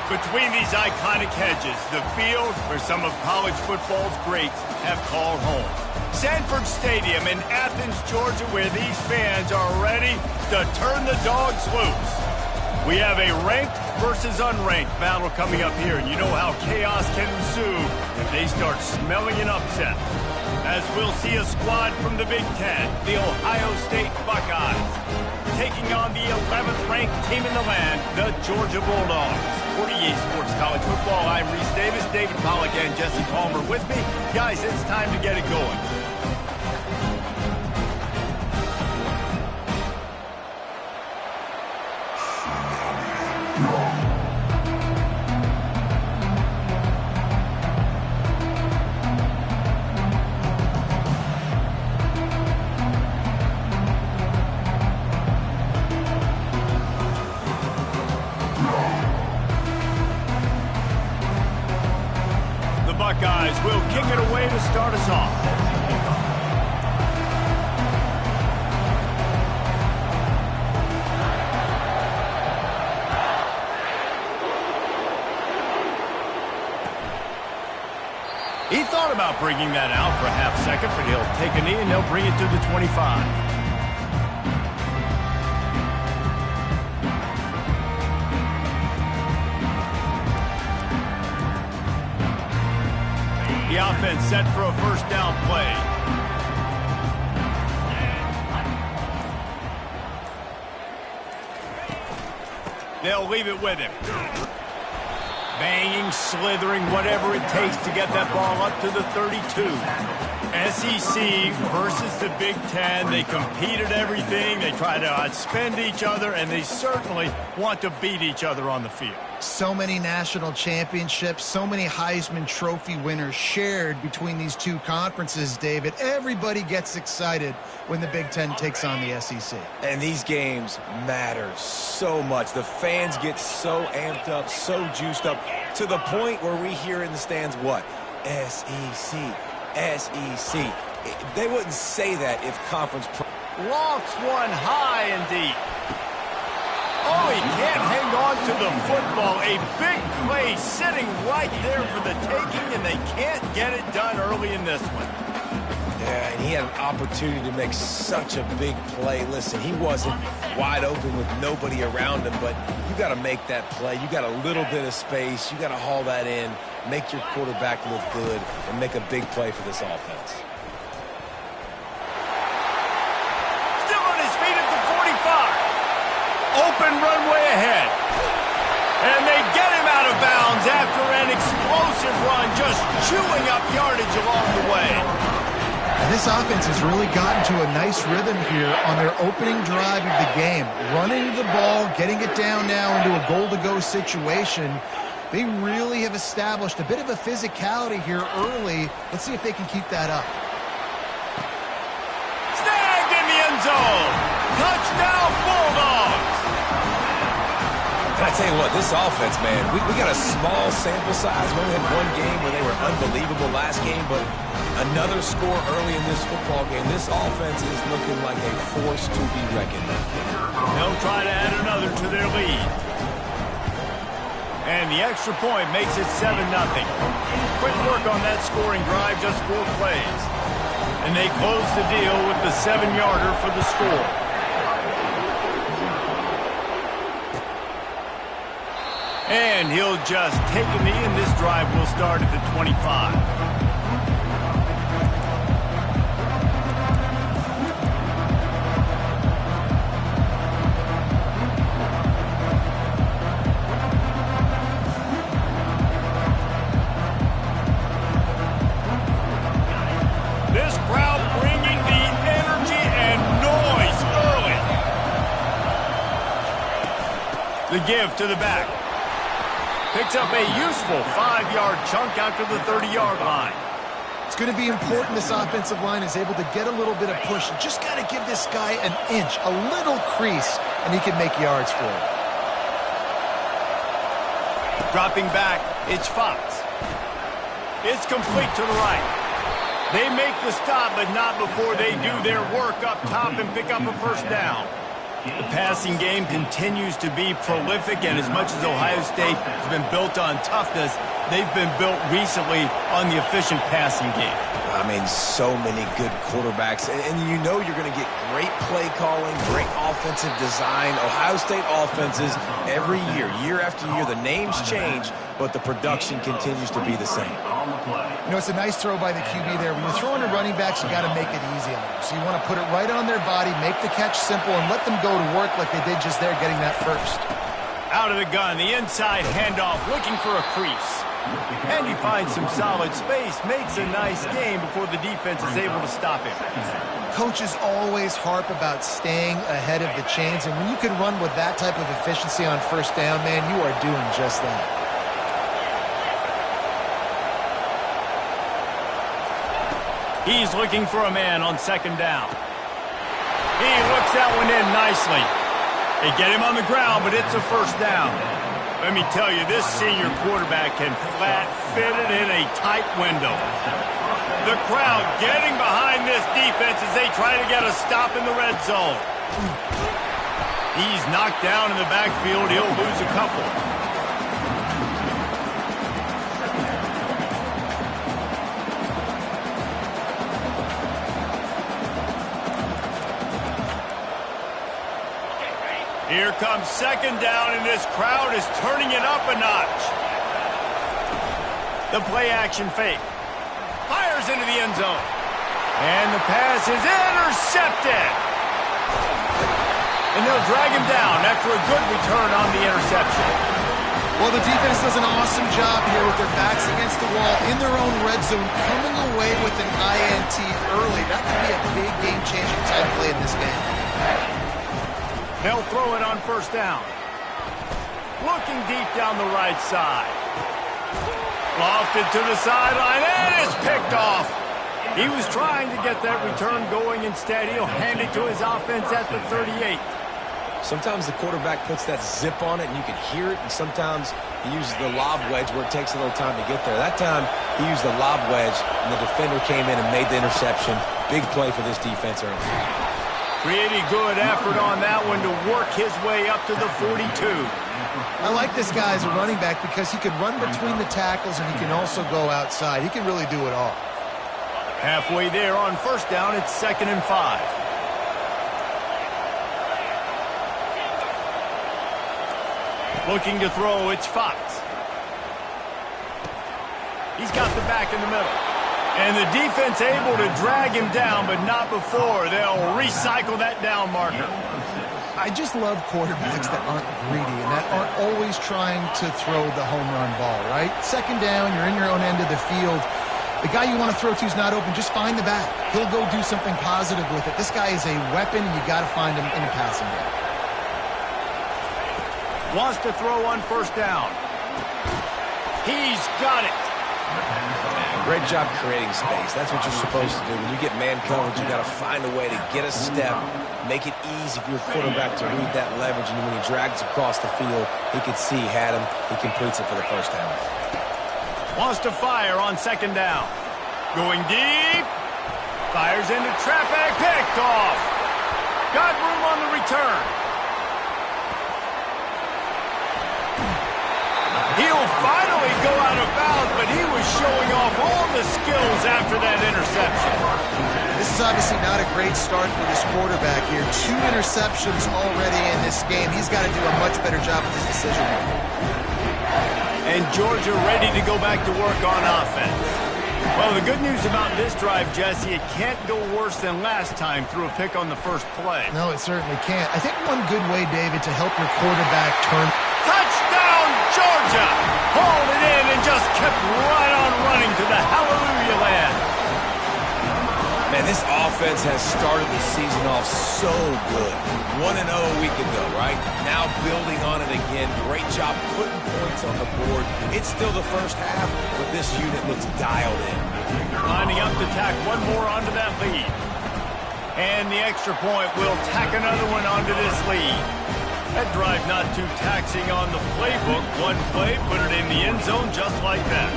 Between these iconic hedges, the field where some of college football's greats have called home. Sanford Stadium in Athens, Georgia, where these fans are ready to turn the dogs loose. We have a ranked versus unranked battle coming up here, and you know how chaos can ensue if they start smelling an upset. As we'll see a squad from the Big Ten, the Ohio State Buckeyes, taking on the 11th ranked team in the land, the Georgia Bulldogs. 48 Sports College Football, I'm Reese Davis, David Pollack and Jesse Palmer with me. Guys, it's time to get it going. Buckeyes will kick it away to start us off. He thought about bringing that out for a half second, but he'll take a knee and they'll bring it to the 25. The offense set for a first down play. They'll leave it with him. Banging, slithering, whatever it takes to get that ball up to the 32. SEC versus the Big Ten. They compete at everything. They try to outspend each other, and they certainly want to beat each other on the field. So many national championships, so many Heisman Trophy winners shared between these two conferences, David. Everybody gets excited when the Big Ten takes on the SEC. And these games matter so much. The fans get so amped up, so juiced up, to the point where we hear in the stands, what? SEC, SEC. They wouldn't say that if conference... Lofts one high and deep. Oh, he can't hang on to the football. A big play sitting right there for the taking, and they can't get it done early in this one. Yeah, and he had an opportunity to make such a big play. Listen, he wasn't wide open with nobody around him, but you got to make that play. You got a little bit of space. You got to haul that in, make your quarterback look good, and make a big play for this offense. Still on his feet at the 45. Open runway ahead. And they get him out of bounds after an explosive run, just chewing up yardage along the way. And this offense has really gotten to a nice rhythm here on their opening drive of the game. Running the ball, getting it down now into a goal-to-go situation. They really have established a bit of a physicality here early. Let's see if they can keep that up. Snagged in the end zone. Touchdown, Bulldogs. I tell you what, this offense, man, we got a small sample size. We only had one game where they were unbelievable last game, but another score early in this football game. This offense is looking like a force to be reckoned with. They'll try to add another to their lead. And the extra point makes it 7-0. Quick work on that scoring drive, just 4 plays. And they close the deal with the 7-yarder for the score. And he'll just take a knee, and this drive will start at the 25. This crowd bringing the energy and noise early. The give to the back. Picks up a useful 5-yard chunk out to the 30-yard line. It's going to be important this offensive line is able to get a little bit of push. Just got to give this guy an inch, a little crease, and he can make yards for it. Dropping back, it's Fox. It's complete to the right. They make the stop, but not before they do their work up top and pick up a first down. The passing game continues to be prolific, and as much as Ohio State has been built on toughness, they've been built recently on the efficient passing game. I mean, so many good quarterbacks, and you know you're going to get great play calling, great offensive design. Ohio State offenses every year, year after year, the names change, but the production continues to be the same. You know, it's a nice throw by the QB there. When you're throwing to running backs, you got to make it easy on them. So you want to put it right on their body, make the catch simple, and let them go to work like they did just there, getting that first. Out of the gun, the inside handoff, looking for a crease. And he finds some solid space, makes a nice game before the defense is able to stop him. Coaches always harp about staying ahead of the chains, and when you can run with that type of efficiency on first down, man, you are doing just that. He's looking for a man on second down. He looks that one in nicely. They get him on the ground, but it's a first down. Let me tell you, this senior quarterback can flat fit it in a tight window. The crowd getting behind this defense as they try to get a stop in the red zone. He's knocked down in the backfield. He'll lose a couple. Here comes second down, and this crowd is turning it up a notch. The play-action fake. Fires into the end zone. And the pass is intercepted. And they'll drag him down after a good return on the interception. Well, the defense does an awesome job here with their backs against the wall in their own red zone, coming away with an INT early. That could be a big game-changing type play in this game. They'll throw it on first down. Looking deep down the right side. Lofted to the sideline, and it's picked off. He was trying to get that return going. Instead, he'll hand it to his offense at the 38. Sometimes the quarterback puts that zip on it, and you can hear it, and sometimes he uses the lob wedge where it takes a little time to get there. That time, he used the lob wedge, and the defender came in and made the interception. Big play for this defense early. Pretty good effort on that one to work his way up to the 42. I like this guy as a running back because he can run between the tackles and he can also go outside. He can really do it all. Halfway there on first down, it's 2nd and 5. Looking to throw, it's Fox. He's got the back in the middle. And the defense able to drag him down, but not before. They'll recycle that down marker. I just love quarterbacks that aren't greedy and that aren't always trying to throw the home run ball, right? Second down, you're in your own end of the field. The guy you want to throw to is not open. Just find the back. He'll go do something positive with it. This guy is a weapon, and you got to find him in a passing game. Wants to throw on first down. He's got it. Great job creating space. That's what you're supposed to do. When you get man coverage, you got to find a way to get a step, make it easy for your quarterback to read that leverage, and when he drags across the field, he can see he had him. He completes it for the first down. Wants to fire on second down. Going deep. Fires into traffic. Picked off. Got room on the return. He'll finally go out of bounds, but he was showing off all the skills after that interception. This is obviously not a great start for this quarterback here. 2 interceptions already in this game. He's got to do a much better job with his decision making. And Georgia ready to go back to work on offense. Well, the good news about this drive, Jesse, it can't go worse than last time through a pick on the first play. No, it certainly can't. I think one good way, David, to help your quarterback turn... Touchdown, Georgia! Hauled it in and just kept right on running to the hallelujah land. Man, this offense has started the season off so good. 1-0 a week ago, right? Now building on it again. Great job putting points on the board. It's still the first half, but this unit looks dialed in. Lining up to tack one more onto that lead. And the extra point will tack another one onto this lead. That drive not too taxing on the playbook. One play, put it in the end zone just like that.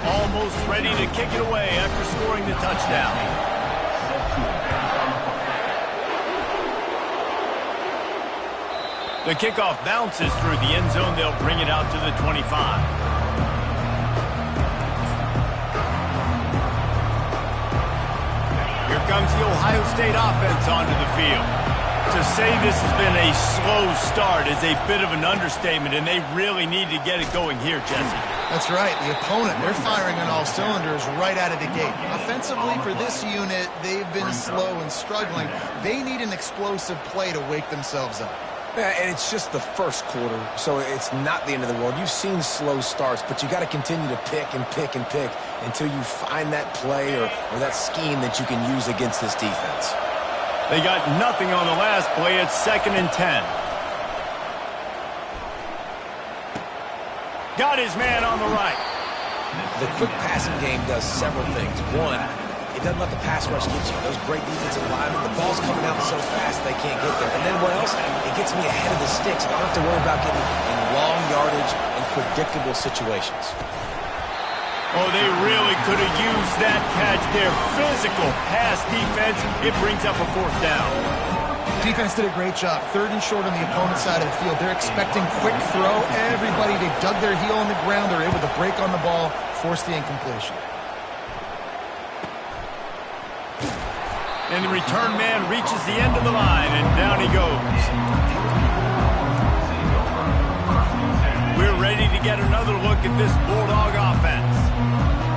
Almost ready to kick it away after scoring the touchdown. The kickoff bounces through the end zone. They'll bring it out to the 25. Here comes the Ohio State offense onto the field. To say this has been a slow start is a bit of an understatement, and they really need to get it going here, Jesse. That's right. The opponent, they're firing on all cylinders right out of the gate. Offensively, for this unit, they've been slow and struggling. They need an explosive play to wake themselves up. Yeah, and it's just the first quarter, so it's not the end of the world. You've seen slow starts, but you got to continue to pick and pick and pick until you find that play or that scheme that you can use against this defense. They got nothing on the last play. It's 2nd and 10. Got his man on the right. The quick passing game does several things. One, it doesn't let the pass rush get you. Those great defensive linemen, the ball's coming out so fast they can't get there. And then what else? It gets me ahead of the sticks. I don't have to worry about getting in long yardage and predictable situations. Oh, they really could have used that catch there. Physical pass defense. It brings up a 4th down. Defense did a great job. 3rd and short on the opponent's side of the field. They're expecting quick throw. Everybody, they dug their heel on the ground. They're able to break on the ball, force the incompletion. And the return man reaches the end of the line, and down he goes. We're ready to get another look at this Bulldog offense.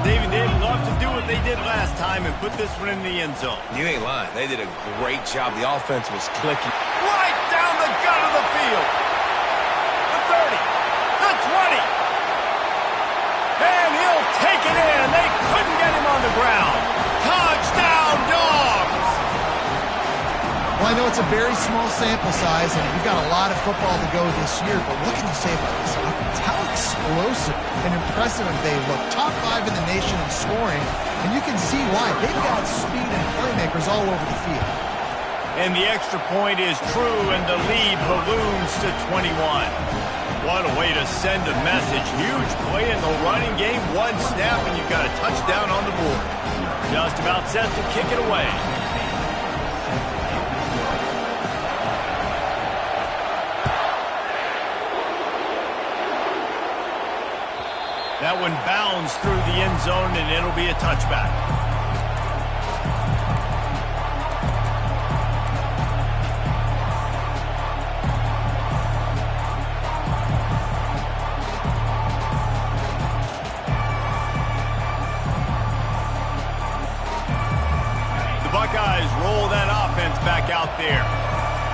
David, they'd love to do what they did last time and put this one in the end zone. You ain't lying. They did a great job. The offense was clicking. Right down the gut of the field. The 30. The 20. And he'll take it in. They couldn't get him on the ground. Touchdown, Dogs! Well, I know it's a very small sample size, and we've got a lot of football to go this year, but what can you say about this offense? How explosive and impressive they look. Top 5 in the nation in scoring, and you can see why. They've got speed and playmakers all over the field. And the extra point is true, and the lead balloons to 21. What a way to send a message. Huge play in the running game. 1 snap, and you've got a touchdown on the board. Just about set to kick it away. That one bounds through the end zone, and it'll be a touchback. The Buckeyes roll that offense back out there.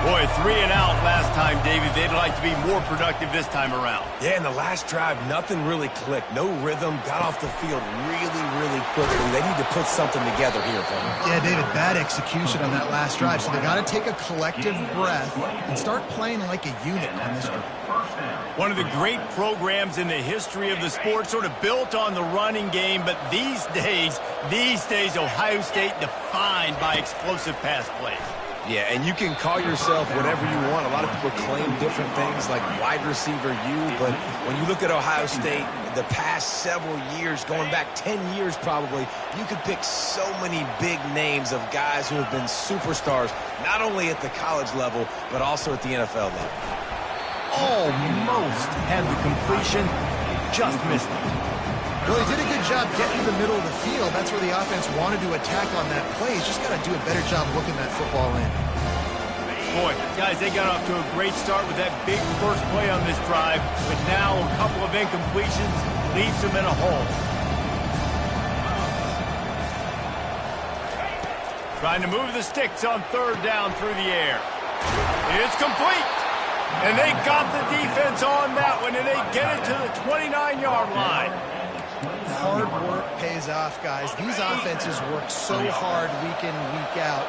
Boy, 3 and out last time, David. They'd like to be more productive this time around. Yeah, in the last drive, nothing really clicked. No rhythm. Got off the field really, really quickly. They need to put something together here, Tony. Yeah, David, bad execution on that last drive. So they got to take a collective breath and start playing like a unit on this one. One of the great programs in the history of the sport, sort of built on the running game, but these days, Ohio State defined by explosive pass plays. Yeah, and you can call yourself whatever you want. A lot of people claim different things like wide receiver U, but when you look at Ohio State, the past several years, going back 10 years probably, you could pick so many big names of guys who have been superstars, not only at the college level, but also at the NFL level. Almost had the completion, just missed it. Well, he did a good job getting to the middle of the field. That's where the offense wanted to attack on that play. He's just got to do a better job looking that football in. Boy, guys, they got off to a great start with that big first play on this drive, but now a couple of incompletions leaves them in a hole. Trying to move the sticks on 3rd down through the air. It's complete. And they got the defense on that one, and they get it to the 29-yard line. Hard work pays off, guys. These offenses work so hard week in, week out,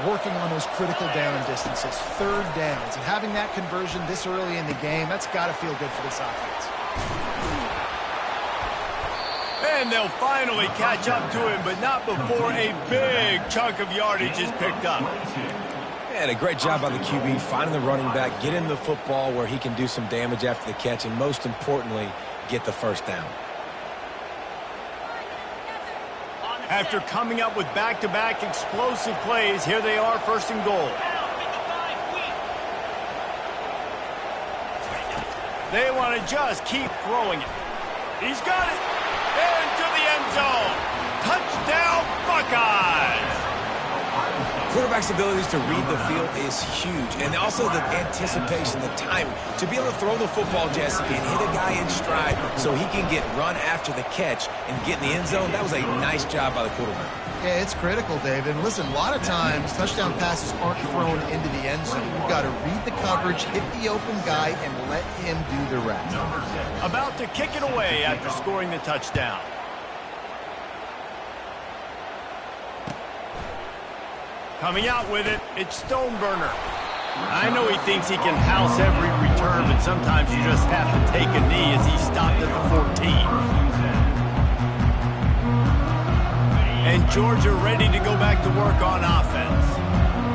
working on those critical down distances, 3rd downs. And having that conversion this early in the game, that's got to feel good for this offense. And they'll finally catch up to him, but not before a big chunk of yardage is picked up. And a great job by the QB, finding the running back, getting the football where he can do some damage after the catch, and most importantly, get the 1st down. After coming up with back-to-back explosive plays, here they are 1st and goal. They want to just keep throwing it. He's got it. Into the end zone. Touchdown, Buckeyes. Quarterback's abilities to read the field is huge, and also the anticipation, the timing. To be able to throw the football, Jesse, and hit a guy in stride so he can get run after the catch and get in the end zone, that was a nice job by the quarterback. Yeah, it's critical, David. And listen, a lot of times touchdown passes aren't thrown into the end zone. You've got to read the coverage, hit the open guy, and let him do the rest. About to kick it away after scoring the touchdown. Coming out with it, it's Stoneburner. I know he thinks he can house every return, but sometimes you just have to take a knee as he stopped at the 14. And Georgia ready to go back to work on offense.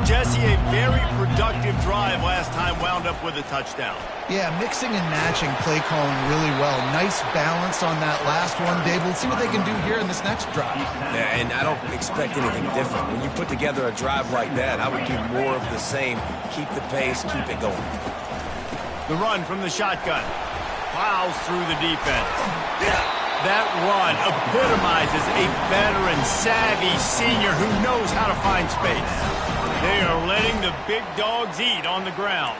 Jesse, a very productive drive last time wound up with a touchdown. Yeah, mixing and matching play calling really well. Nice balance on that last one, Dave. We'll see what they can do here in this next drive. Yeah, and I don't expect anything different. When you put together a drive like that, I would do more of the same. Keep the pace, keep it going. The run from the shotgun. Plows through the defense. That run epitomizes a veteran, savvy senior who knows how to find space. They are letting the big dogs eat on the ground.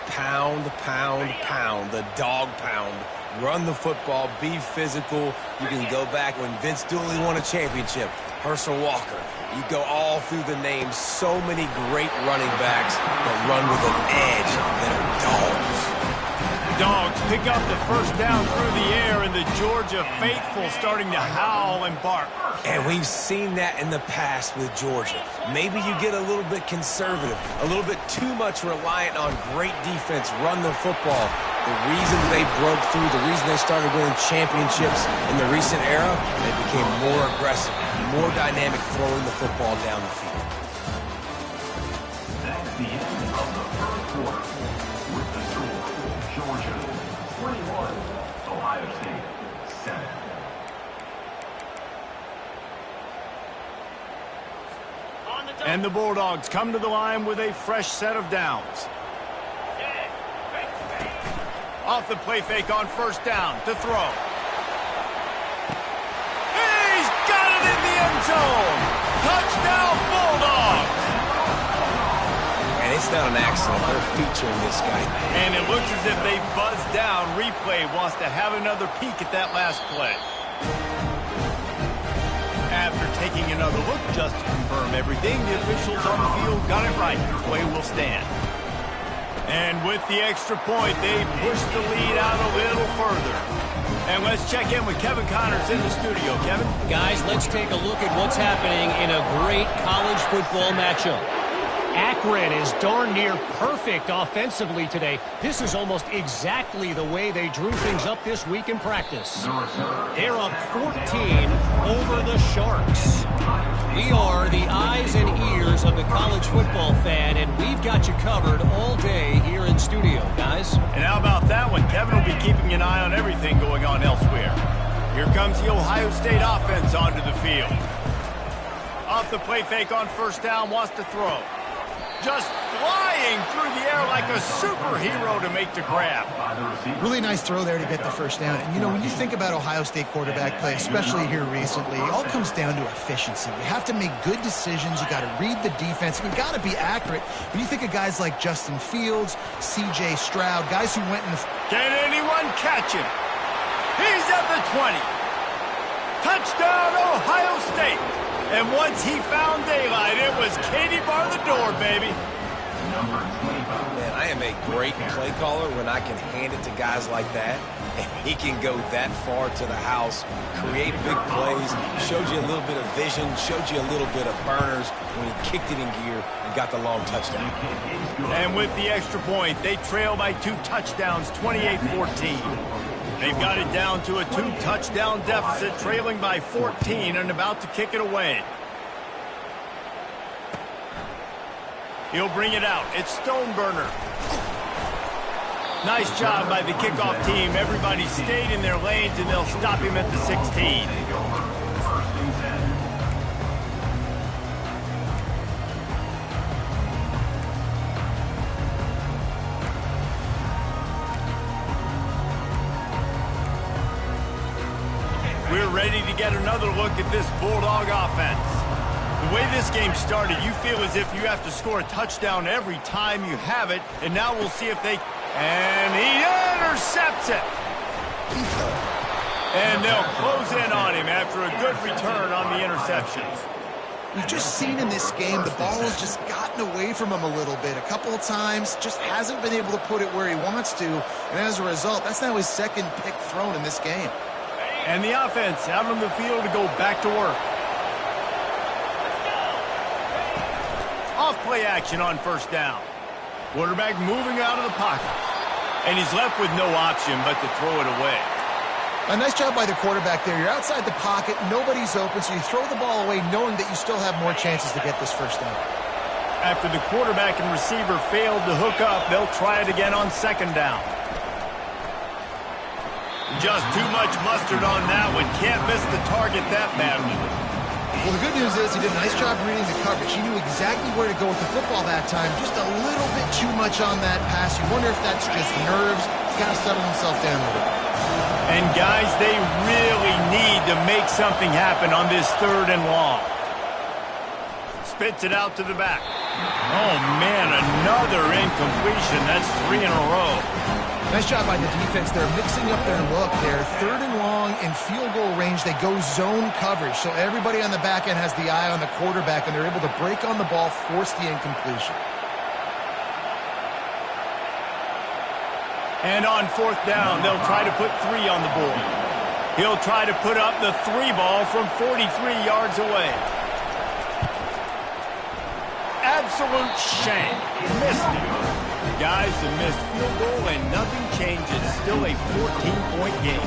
Pound, pound, pound, the dog pound. Run the football, be physical. You can go back when Vince Dooley won a championship. Herschel Walker. You go all through the names. So many great running backs that run with an edge that are dogs. Dogs pick up the first down through the air, and the Georgia faithful starting to howl and bark. And we've seen that in the past with Georgia. Maybe you get a little bit conservative, a little bit too much reliant on great defense, run the football. The reason they broke through, the reason they started winning championships in the recent era, they became more aggressive, more dynamic throwing the football down the field. That's the end of the first quarter. With the score, Georgia 21, Ohio State 7. And the Bulldogs come to the line with a fresh set of downs. Off the play fake on first down to throw. He's got it in the end zone. Touchdown Bulldogs. And it's not an accident. They're featuring this guy. And it looks as if they buzzed down. Replay wants to have another peek at that last play. After taking another look just to confirm everything, the officials on the field got it right. The play will stand. And with the extra point, they push the lead out a little further. And let's check in with Kevin Connors in the studio. Kevin? Guys, let's take a look at what's happening in a great college football matchup. Akron is darn near perfect offensively today. This is almost exactly the way they drew things up this week in practice. They're up 14 over the Sharks. We are the eyes and ears of the college football fan, and we've got you covered all day here in studio, guys. And how about that one? Kevin will be keeping an eye on everything going on elsewhere. Here comes the Ohio State offense onto the field. Off the play fake on first down, wants to throw. Just flying through the air like a superhero to make the grab. Really nice throw there to get the first down. And, you know, when you think about Ohio State quarterback play, especially here recently, it all comes down to efficiency. You have to make good decisions. You got to read the defense. You got to be accurate. When you think of guys like Justin Fields, C.J. Stroud, guys who went in the... Can anyone catch him? He's at the 20. Touchdown, Ohio State. And once he found daylight, it was Katie bar the door, baby. Man, I am a great play caller when I can hand it to guys like that. And he can go that far to the house, create big plays, showed you a little bit of vision, showed you a little bit of burners when he kicked it in gear and got the long touchdown. And with the extra point, they trail by 2 touchdowns, 28-14. They've got it down to a 2-touchdown deficit, trailing by 14 and about to kick it away. He'll bring it out. It's Stoneburner. Nice job by the kickoff team. Everybody stayed in their lanes, and they'll stop him at the 16. ready to get another look at this Bulldog offense. The way this game started, you feel as if you have to score a touchdown every time you have it, and now we'll see if they... And he intercepts it! And they'll close in on him after a good return on the interceptions. We've just seen in this game the ball has just gotten away from him a little bit. A couple of times, just hasn't been able to put it where he wants to, and as a result, that's now his second pick thrown in this game. And the offense out on the field to go back to work. Off play action on first down. Quarterback moving out of the pocket. And he's left with no option but to throw it away. A nice job by the quarterback there. You're outside the pocket, nobody's open, so you throw the ball away knowing that you still have more chances to get this first down. After the quarterback and receiver failed to hook up, they'll try it again on second down. Just too much mustard on that one. Can't miss the target that badly. Well, the good news is he did a nice job reading the coverage. He knew exactly where to go with the football that time. Just a little bit too much on that pass. You wonder if that's just nerves. He's got to settle himself down a little bit. And guys, they really need to make something happen on this third and long. Spits it out to the back. Oh, man, another incompletion. That's 3 in a row. Nice job by the defense. They're mixing up their look there. Third and long in field goal range. They go zone coverage. So everybody on the back end has the eye on the quarterback, and they're able to break on the ball, force the incompletion. And on fourth down, they'll try to put 3 on the board. He'll try to put up the 3 ball from 43 yards away. Absolute shame. Missed it. Guys, a missed field goal and nothing changes. Still a 14-point game.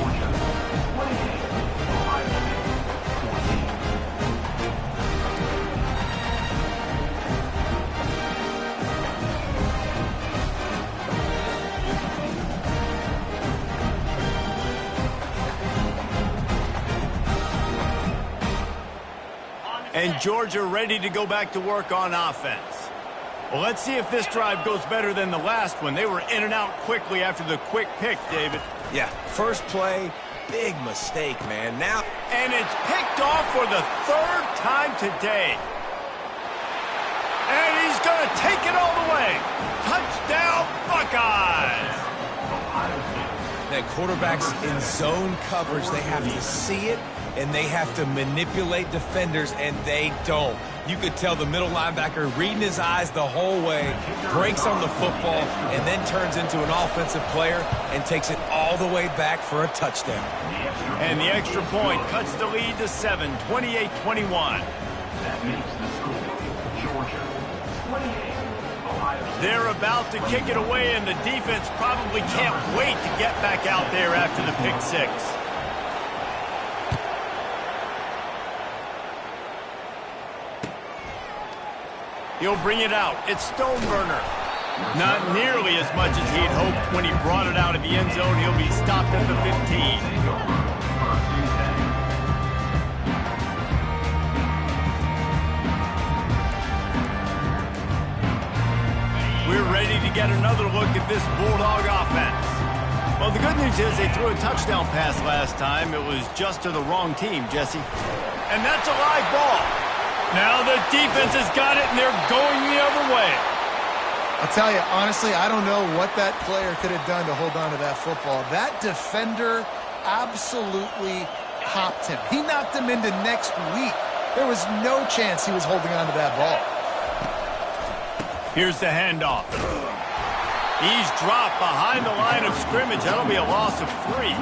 And Georgia ready to go back to work on offense. Well, let's see if this drive goes better than the last one. They were in and out quickly after the quick pick, David. Yeah, first play, big mistake, man. Now, and it's picked off for the 3rd time today. And he's going to take it all the way. Touchdown, Buckeyes! that quarterbacks in zone coverage, they have to see it, and they have to manipulate defenders, and they don't. You could tell the middle linebacker reading his eyes the whole way, breaks on the football, and then turns into an offensive player and takes it all the way back for a touchdown. And the extra point cuts the lead to 7, 28-21. That makes the score Georgia 28, Ohio State. They're about to kick it away, and the defense probably can't wait to get back out there after the pick six. He'll bring it out. It's Stoneburner. Not nearly as much as he'd hoped when he brought it out of the end zone. He'll be stopped at the 15. We're ready to get another look at this Bulldog offense. Well, the good news is they threw a touchdown pass last time. It was just to the wrong team, Jesse. And that's a live ball. Now the defense has got it, and they're going the other way. I'll tell you, honestly, I don't know what that player could have done to hold on to that football. That defender absolutely hopped him. He knocked him into next week. There was no chance he was holding on to that ball. Here's the handoff. He's dropped behind the line of scrimmage. That'll be a loss of 3.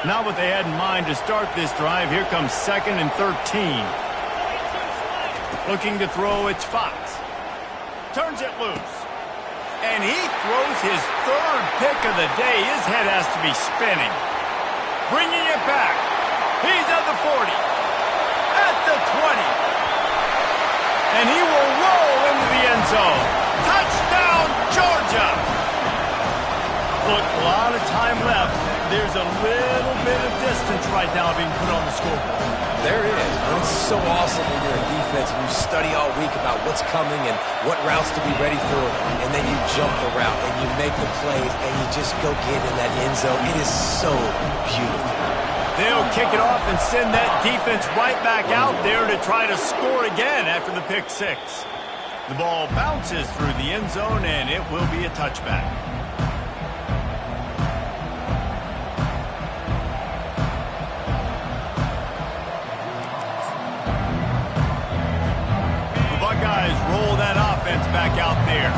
Not what they had in mind to start this drive. Here comes 2nd and 13. Looking to throw, it's Fox. Turns it loose. And he throws his 3rd pick of the day. His head has to be spinning. Bringing it back. He's at the 40. At the 20. And he will roll into the end zone. Touchdown, Georgia! Look, a lot of time left. there's a little bit of distance right now being put on the scoreboard. There is. And it's so awesome when you're in defense and you study all week about what's coming and what routes to be ready for, and then you jump the route and you make the plays and you just go get in that end zone. It is so beautiful. They'll kick it off and send that defense right back out there to try to score again after the pick six. The ball bounces through the end zone, and it will be a touchback. The Buckeyes roll that offense back out there.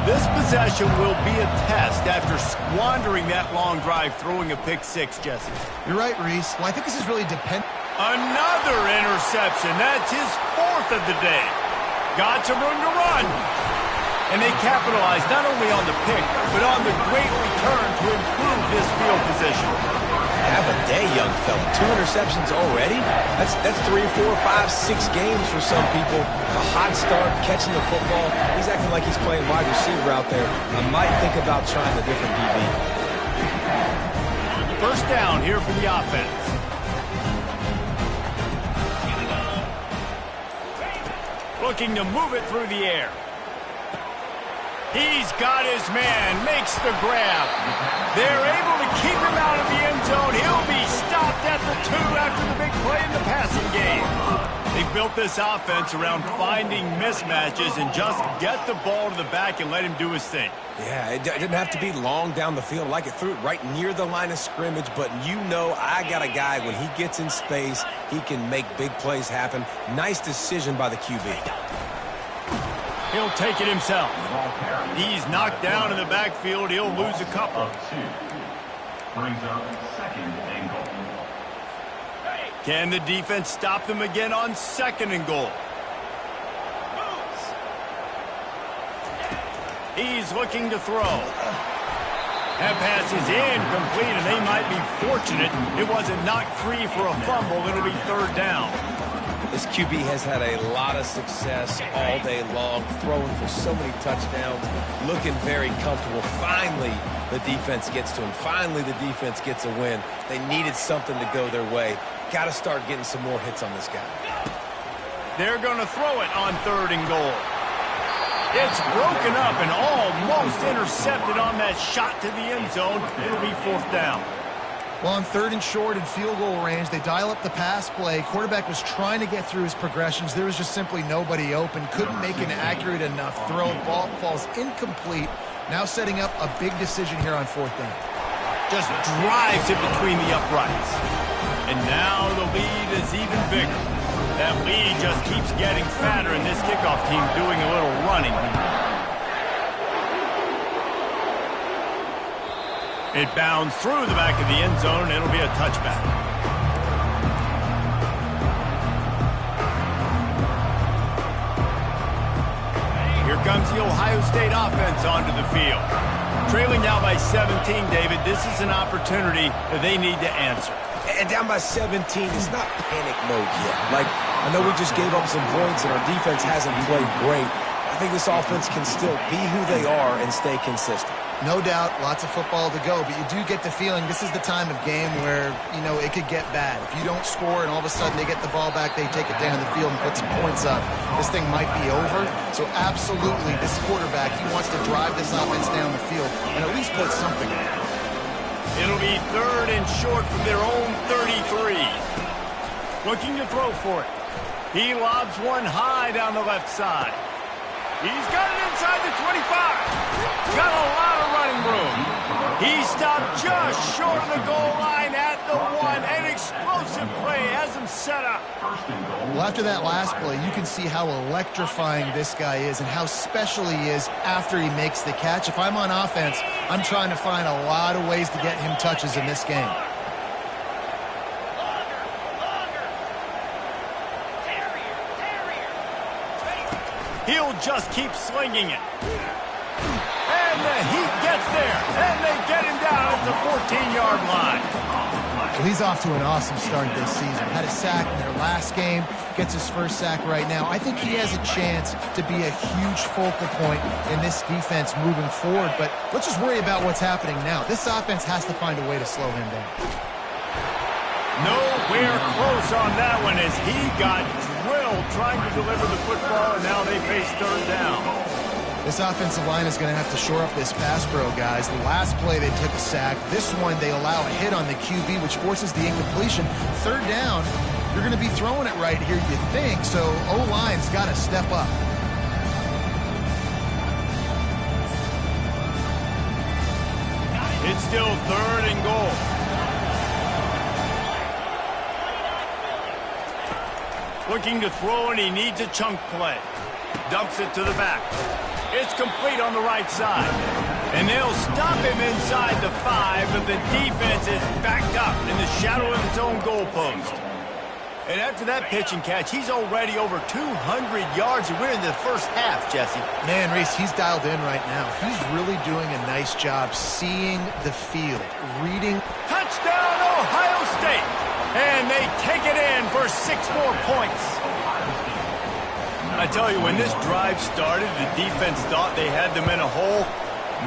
This possession will be a test after squandering that long drive throwing a pick six, Jesse. You're right, Reese. Well, I think this is really dependent. Another interception. That's his fourth of the day. Got some room to run. And they capitalized not only on the pick, but on the great return to improve this field position. Have a day, young fella. 2 interceptions already? That's 3, 4, 5, 6 games for some people. A hot start, catching the football. He's acting like he's playing wide receiver out there. I might think about trying a different DB. First down here for the offense. Looking to move it through the air. He's got his man, makes the grab. They're able to keep him out of the end zone. He'll be stopped at the 2 after the big play in the passing game. They built this offense around finding mismatches and just get the ball to the back and let him do his thing. Yeah, it didn't have to be long down the field. Like it threw it right near the line of scrimmage, but you know I got a guy, when he gets in space, he can make big plays happen. Nice decision by the QB. He'll take it himself. He's knocked down in the backfield. He'll lose a couple. Brings up second and goal. Can the defense stop them again on second and goal? He's looking to throw. That pass is incomplete, and they might be fortunate it wasn't knocked free for a fumble. It'll be third down. This QB has had a lot of success all day long, throwing for so many touchdowns, looking very comfortable. Finally, the defense gets to him. Finally, the defense gets a win. They needed something to go their way. Got to start getting some more hits on this guy. They're going to throw it on third and goal. It's broken up and almost intercepted on that shot to the end zone. It'll be fourth down. Well, on third and short and field goal range, they dial up the pass play. Quarterback was trying to get through his progressions. There was just simply nobody open. Couldn't make an accurate enough throw. Ball falls incomplete. Now setting up a big decision here on fourth down. Just drives it between the uprights. And now the lead is even bigger. That lead just keeps getting fatter, and this kickoff team doing a little running. It bounds through the back of the end zone, and it'll be a touchback. Here comes the Ohio State offense onto the field. Trailing now by 17, David, this is an opportunity that they need to answer. And down by 17, it's not panic mode yet. Like, I know we just gave up some points and our defense hasn't played great. I think this offense can still be who they are and stay consistent. No doubt, lots of football to go, but you do get the feeling this is the time of game where, you know, it could get bad. If you don't score and all of a sudden they get the ball back, they take it down the field and put some points up, this thing might be over. So absolutely, this quarterback, he wants to drive this offense down the field and at least put something in. It'll be third and short from their own 33. Looking to throw for it. He lobs one high down the left side. He's got it inside the 25. Got a lot of running room. He stopped just short of the goal line at the 1. An explosive play has him set up. Well, after that last play, you can see how electrifying this guy is and how special he is after he makes the catch. If I'm on offense, I'm trying to find a lot of ways to get him touches in this game. He'll just keep slinging it. And the Heat gets there. And they get him down at the 14-yard line. Well, he's off to an awesome start this season. Had a sack in their last game, gets his first sack right now. I think he has a chance to be a huge focal point in this defense moving forward, but let's just worry about what's happening now. This offense has to find a way to slow him down. Nowhere close on that one as he got drilled trying to deliver the football, and now they face third down. This offensive line is going to have to shore up this pass pro, guys. The last play they took a sack. This one they allow a hit on the QB, which forces the incompletion. Third down, you're going to be throwing it right here, you think, so O-line's got to step up. It's still third and goal. Looking to throw, and he needs a chunk play. Dumps it to the back. It's complete on the right side. And they'll stop him inside the 5, but the defense is backed up in the shadow of its own goalpost. And after that pitch and catch, he's already over 200 yards, and we're in the first half, Jesse. Man, Reese, he's dialed in right now. He's really doing a nice job seeing the field, reading. Touchdown, Ohio State! And they take it in for 6 more points. I tell you, when this drive started, the defense thought they had them in a hole.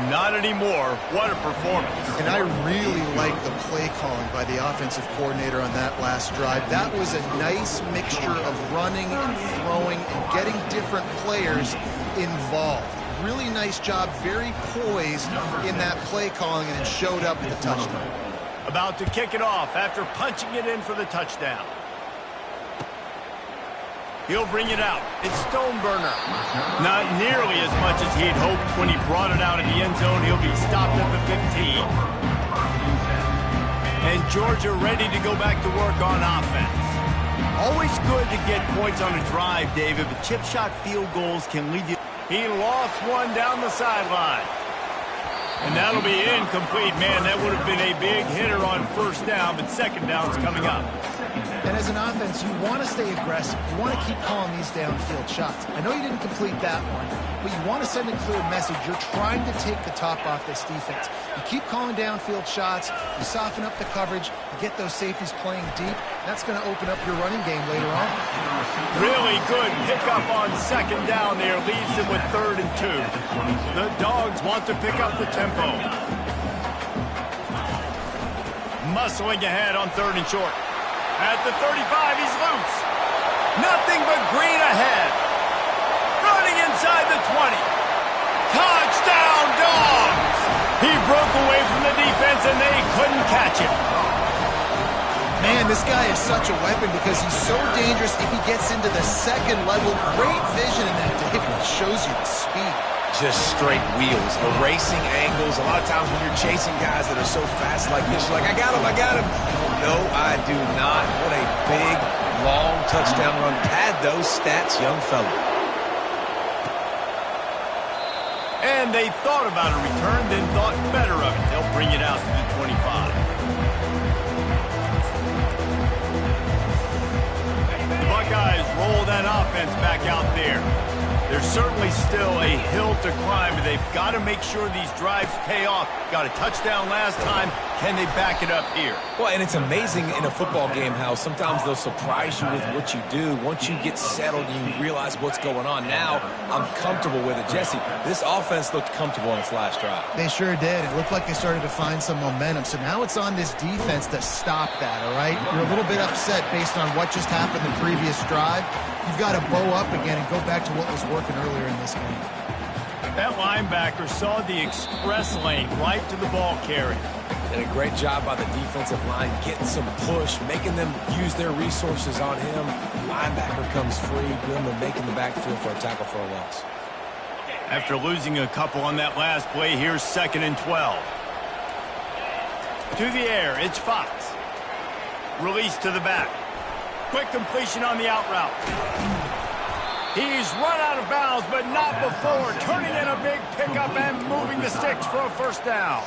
Not anymore. What a performance. And I really like the play calling by the offensive coordinator on that last drive. That was a nice mixture of running and throwing and getting different players involved. Really nice job, very poised in that play calling, and it showed up with the touchdown. About to kick it off after punching it in for the touchdown. He'll bring it out. It's Stoneburner. Not nearly as much as he'd hoped when he brought it out in the end zone. He'll be stopped at the 15. And Georgia ready to go back to work on offense. Always good to get points on a drive, David, but chip shot field goals can lead you. He lost one down the sideline. And that'll be incomplete. Man, that would have been a big hitter on first down, but second down's coming up. And as an offense, you want to stay aggressive. You want to keep calling these downfield shots. I know you didn't complete that one, but you want to send a clear message. You're trying to take the top off this defense. You keep calling downfield shots. You soften up the coverage. You get those safeties playing deep. That's going to open up your running game later on. Really good pickup on second down there. Leaves them with 3rd and 2. The Dogs want to pick up the tempo. Muscling ahead on 3rd and short. At the 35, he's loose. Nothing but green ahead. Running inside the 20. Touchdown, Dogs! He broke away from the defense, and they couldn't catch him. Man, this guy is such a weapon because he's so dangerous if he gets into the second level. Great vision in that, David. It shows you the speed. Just straight wheels, erasing angles. A lot of times when you're chasing guys that are so fast like this, you're like, I got him. No, I do not. What a big, long touchdown run. Pad those stats, young fella. And they thought about a return, then thought better of it. They'll bring it out to the 25. The Buckeyes roll that offense back out there. There's certainly still a hill to climb, but they've got to make sure these drives pay off. Got a touchdown last time. Can they back it up here? Well, and it's amazing in a football game how sometimes they'll surprise you with what you do. Once you get settled and you realize what's going on, now I'm comfortable with it. Jesse, this offense looked comfortable on its last drive. They sure did. It looked like they started to find some momentum. So now it's on this defense to stop that, all right? You're a little bit upset based on what just happened the previous drive. You've got to bow up again and go back to what was working earlier in this game. That linebacker saw the express lane right to the ball carrier. Did a great job by the defensive line getting some push, making them use their resources on him. Linebacker comes free, Grim, and making the backfield for a tackle for a loss. After losing a couple on that last play, here's 2nd and 12. To the air, it's Fox. Release to the back. Quick completion on the out route. He's run out of bounds, but not before. Turning in a big pickup and moving the sticks for a first down.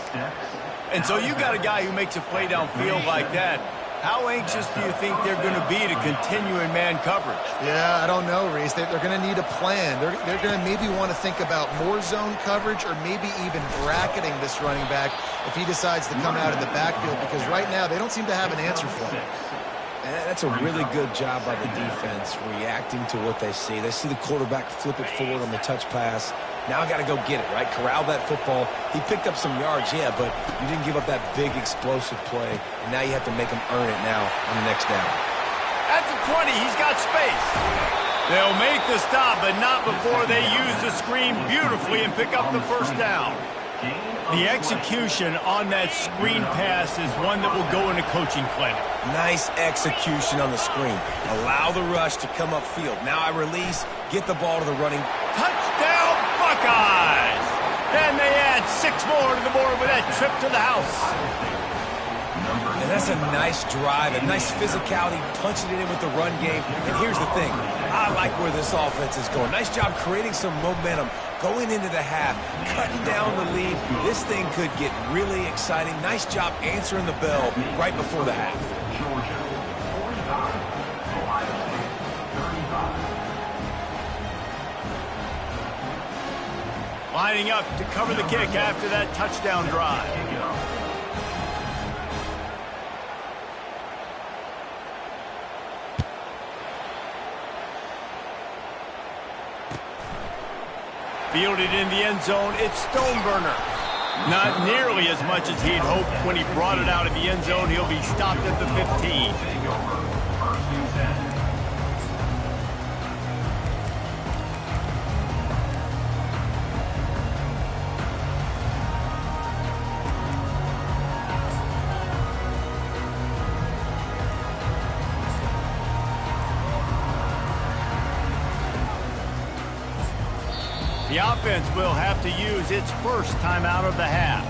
And so you got a guy who makes a play downfield like that. How anxious do you think they're going to be to continue in man coverage? Yeah, I don't know, Reese. They're going to need a plan. They're going to maybe want to think about more zone coverage or maybe even bracketing this running back if he decides to come out of the backfield, because right now they don't seem to have an answer for him. That's a really good job by the defense, reacting to what they see. They see the quarterback flip it forward on the touch pass. Now I got to go get it, right? Corral that football. He picked up some yards, yeah, but you didn't give up that big explosive play, and now you have to make him earn it now on the next down. At the 20, he's got space. They'll make the stop, but not before they use the screen beautifully and pick up the first down. The execution on that screen pass is one that will go in a coaching clinic. Nice execution on the screen. Allow the rush to come upfield. Now I release, get the ball to the running. Touchdown, Buckeyes! And they add 6 more to the board with that trip to the house. And that's a nice drive, a nice physicality, punching it in with the run game. And here's the thing. I like where this offense is going. Nice job creating some momentum, going into the half, cutting down the lead. This thing could get really exciting. Nice job answering the bell right before the half. Georgia, 45. Ohio State, 35. Lining up to cover the kick after that touchdown drive. Fielded in the end zone, it's Stoneburner. Not nearly as much as he'd hoped when he brought it out of the end zone. He'll be stopped at the 15. The offense will have to use its first timeout of the half.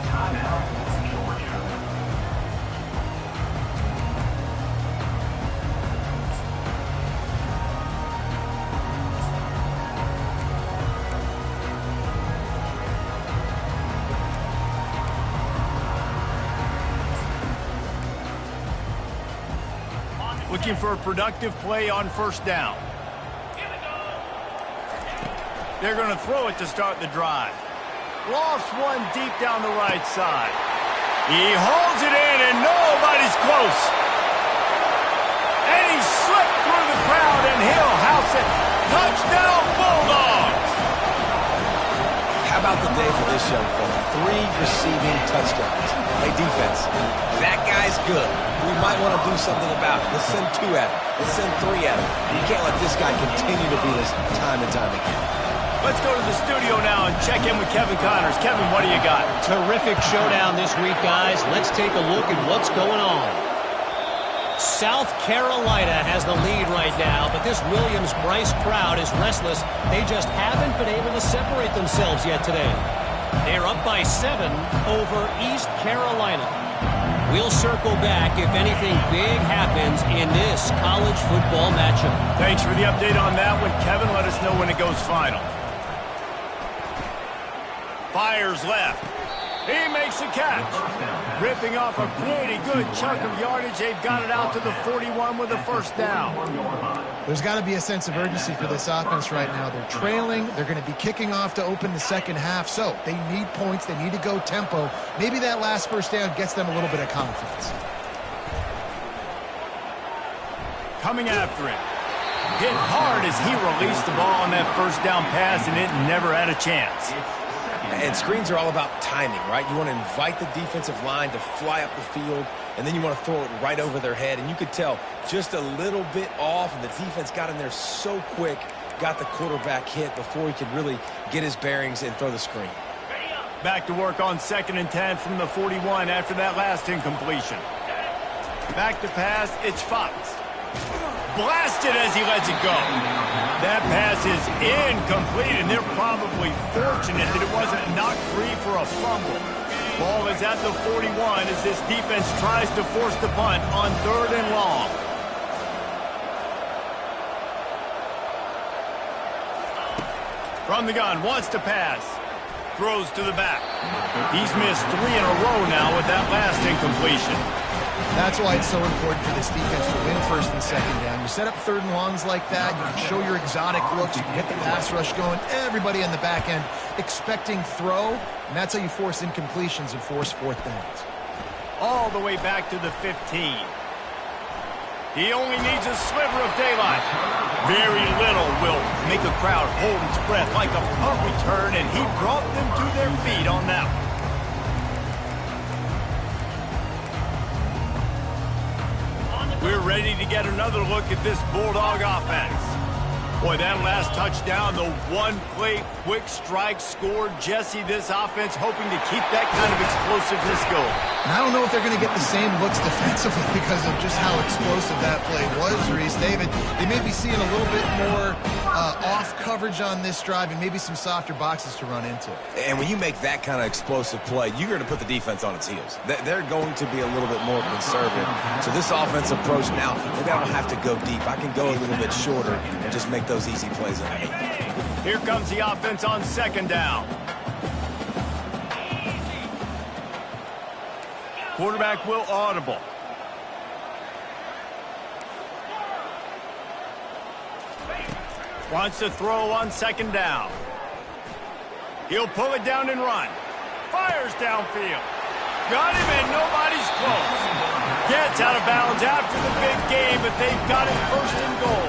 Looking for a productive play on first down. They're going to throw it to start the drive. Lost one deep down the right side. He holds it in, and nobody's close. And he slipped through the crowd, and he'll house it. Touchdown, Bulldogs! How about the day for this young fella? 3 receiving touchdowns. Hey, defense, that guy's good. We might want to do something about it. Let's send 2 at him. Let's send 3 at him. You can't let this guy continue to beat us time and time again. Let's go to the studio now and check in with Kevin Connors. Kevin, what do you got? Terrific showdown this week, guys. Let's take a look at what's going on. South Carolina has the lead right now, but this Williams-Brice crowd is restless. They just haven't been able to separate themselves yet today. They're up by 7 over East Carolina. We'll circle back if anything big happens in this college football matchup. Thanks for the update on that one, Kevin. Let us know when it goes final. Fires left. He makes a catch. Ripping off a pretty good chunk of yardage. They've got it out to the 41 with a first down. There's got to be a sense of urgency for this offense right now. They're trailing. They're going to be kicking off to open the second half. So they need points. They need to go tempo. Maybe that last first down gets them a little bit of confidence. Coming after him. Hit hard as he released the ball on that first down pass, and it never had a chance. And screens are all about timing, right? You want to invite the defensive line to fly up the field, and then you want to throw it right over their head. And you could tell just a little bit off, and the defense got in there so quick, got the quarterback hit before he could really get his bearings and throw the screen. Back to work on 2nd and 10 from the 41 after that last incompletion. Back to pass, it's Fox. Blasted as he lets it go. That pass is incomplete, and they're probably fortunate that it wasn't knocked free for a fumble. Ball is at the 41 as this defense tries to force the punt on 3rd and long. From the gun, wants to pass. Throws to the back. He's missed 3 in a row now with that last incompletion. That's why it's so important for this defense to win first and second down. You set up third and longs like that, you can show your exotic looks, you can get the pass rush going, everybody on the back end expecting throw, and that's how you force incompletions and force fourth downs. All the way back to the 15. He only needs a sliver of daylight. Very little will make a crowd hold its breath like a punt return, and he brought them to their feet on that one. We're ready to get another look at this Bulldog offense. Boy, that last touchdown, the one-play quick strike scored. Jesse, this offense hoping to keep that kind of explosiveness going. And I don't know if they're going to get the same looks defensively because of just how explosive that play was, Reese. David, they may be seeing a little bit more off coverage on this drive and maybe some softer boxes to run into. And when you make that kind of explosive play, you're going to put the defense on its heels. They're going to be a little bit more conservative. So this offense approach now, maybe I don't have to go deep. I can go a little bit shorter and just make those easy plays. Here comes the offense on second down. Quarterback will audible. Wants to throw on second down. He'll pull it down and run. Fires downfield. Got him and nobody's close. Gets out of bounds after the big game, but they've got it first and goal.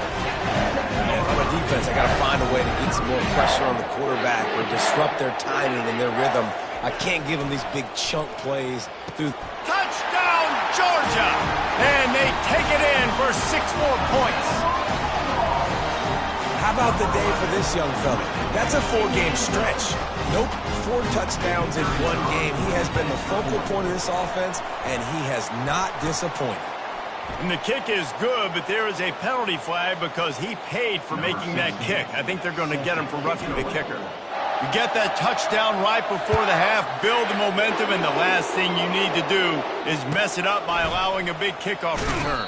And from a defense, I got to find a way to get some more pressure on the quarterback or disrupt their timing and their rhythm. I can't give them these big chunk plays through. Touchdown, Georgia! And they take it in for 6 more points. How about the day for this young fella? That's a 4-game stretch. Nope, 4 touchdowns in 1 game. He has been the focal point of this offense, and he has not disappointed. And the kick is good, but there is a penalty flag because he paid for making that kick. I think they're going to get him for roughing the kicker. You get that touchdown right before the half, build the momentum, and the last thing you need to do is mess it up by allowing a big kickoff return.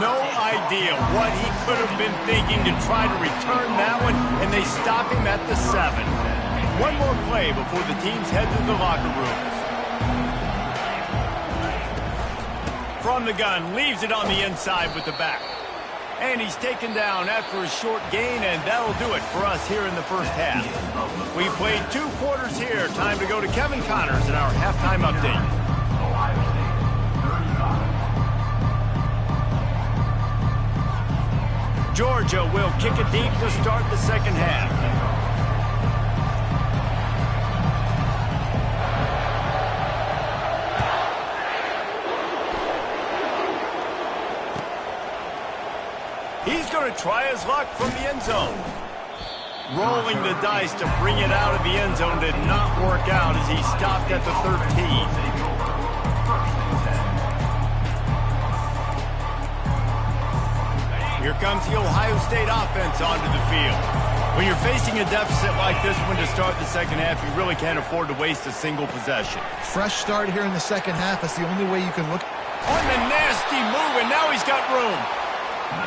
No idea what he could have been thinking to try to return that one, and they stop him at the 7. One more play before the teams head to the locker rooms. From the gun, leaves it on the inside with the back. And he's taken down after a short gain, and that'll do it for us here in the first half. We played 2 quarters here. Time to go to Kevin Connors in our halftime update. Georgia will kick it deep to start the second half. He's going to try his luck from the end zone. Rolling the dice to bring it out of the end zone did not work out as he stopped at the 13. Here comes the Ohio State offense onto the field. When you're facing a deficit like this one to start the second half, you really can't afford to waste a single possession. Fresh start here in the second half. That's the only way you can look. On the nasty move, and now he's got room.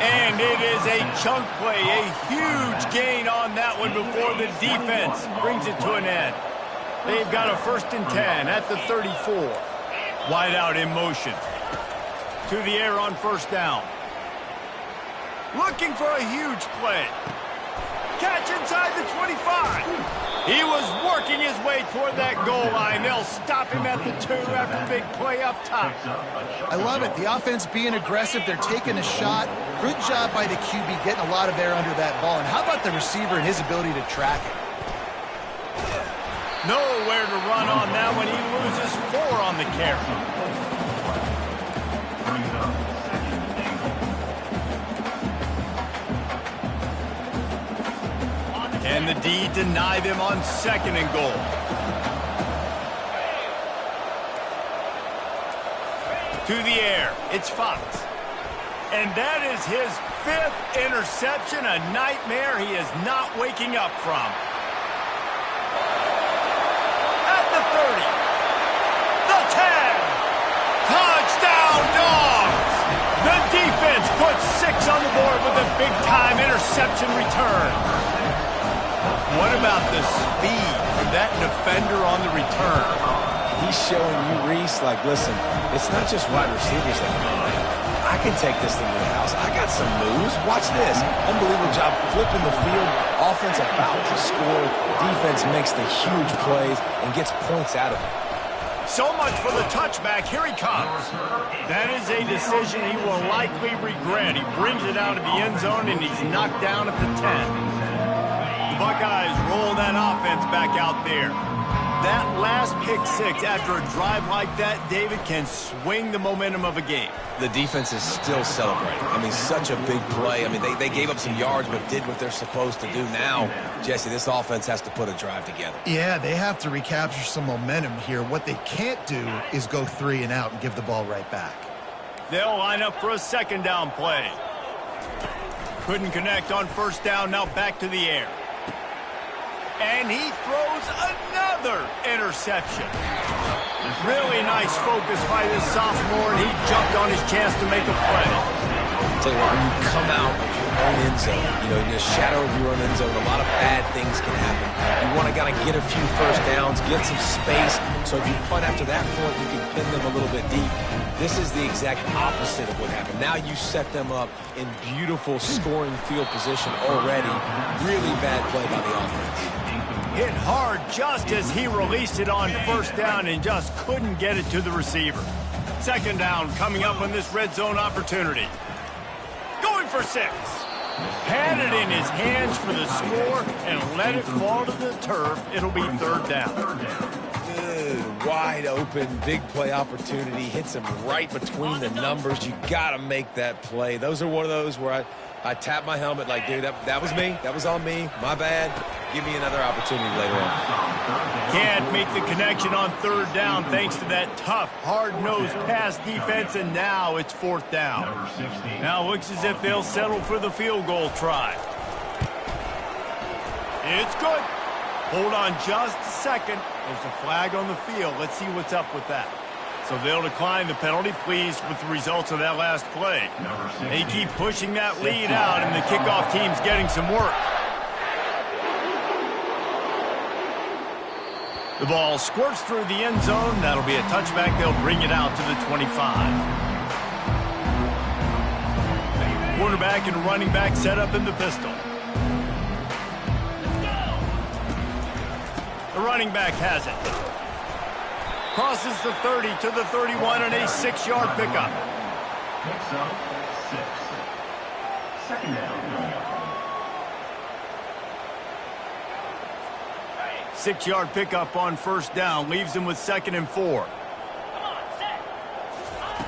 And it is a chunk play, a huge gain on that one before the defense brings it to an end. They've got a 1st and 10 at the 34. Wide out in motion. To the air on 1st down. Looking for a huge play. Catch inside the 25. He was working his way toward that goal line. They'll stop him at the 2 after the big play up top. I love it. The offense being aggressive. They're taking a shot. Good job by the QB getting a lot of air under that ball. And how about the receiver and his ability to track it? Nowhere to run on that one. He loses 4 on the carry. And the D deny them on 2nd and goal. To the air, it's Fox. And that is his 5th interception, a nightmare he is not waking up from. At the 30, the 10, touchdown Dogs! The defense puts 6 on the board with a big-time interception return. What about the speed from that defender on the return? He's showing you, Reese, like, listen, it's not just wide receivers that come in. I can take this thing to the house. I got some moves. Watch this. Unbelievable job flipping the field. Offense about to score. Defense makes the huge plays and gets points out of it. So much for the touchback. Here he comes. That is a decision he will likely regret. He brings it out of the end zone, and he's knocked down at the 10. The Buckeyes roll that offense back out there. That last pick six after a drive like that, David, can swing the momentum of a game. The defense is still celebrating. I mean, such a big play. I mean, they gave up some yards but did what they're supposed to do. Now, Jesse, this offense has to put a drive together. Yeah, they have to recapture some momentum here. What they can't do is go 3 and out and give the ball right back. They'll line up for a second down play. Couldn't connect on first down, now back to the air. And he throws another interception. Really nice focus by this sophomore, and he jumped on his chance to make a play. I'll tell you what, when you come out of your own end zone, you know, in the shadow of your own end zone, a lot of bad things can happen. You want to kind of get a few first downs, get some space, so if you punt after that point, you can pin them a little bit deep. This is the exact opposite of what happened. Now you set them up in beautiful scoring field position already. Really bad play by the offense. Hit hard just as he released it on first down and just couldn't get it to the receiver. Second down coming up on this red zone opportunity. Going for 6. Had it in his hands for the score and let it fall to the turf. It'll be third down. Good, wide open, big play opportunity. Hits him right between the numbers. You got to make that play. Those are one of those where I tap my helmet like, dude, that was me. That was on me. My bad. Give me another opportunity later on. Can't make the connection on third down thanks to that tough, hard-nosed pass defense, and now it's fourth down. Now it looks as if they'll settle for the field goal try. It's good. Hold on just a second. There's a flag on the field. Let's see what's up with that. So they'll decline the penalty, pleased with the results of that last play. They keep pushing that lead out, and the kickoff team's getting some work. The ball squirts through the end zone. That'll be a touchback. They'll bring it out to the 25. Quarterback and running back set up in the pistol. The running back has it. Crosses the 30 to the 31 and a 6-yard pickup. Picks up 6. Second down. 6-yard pickup on first down. Leaves him with 2nd and 4.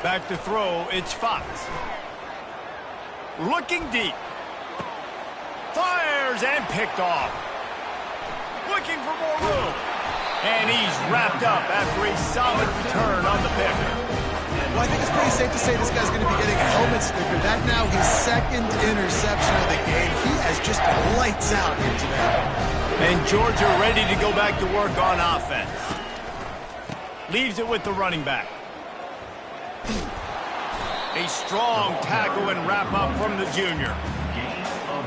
Back to throw. It's Fox. Looking deep. Fires and picked off. Looking for more room. And he's wrapped up after a solid return on the pick. Well, I think it's pretty safe to say this guy's going to be getting a helmet sticker. That now his 2nd interception of the game. He has just lights out here today. And Georgia ready to go back to work on offense. Leaves it with the running back. A strong tackle and wrap up from the junior. Gain of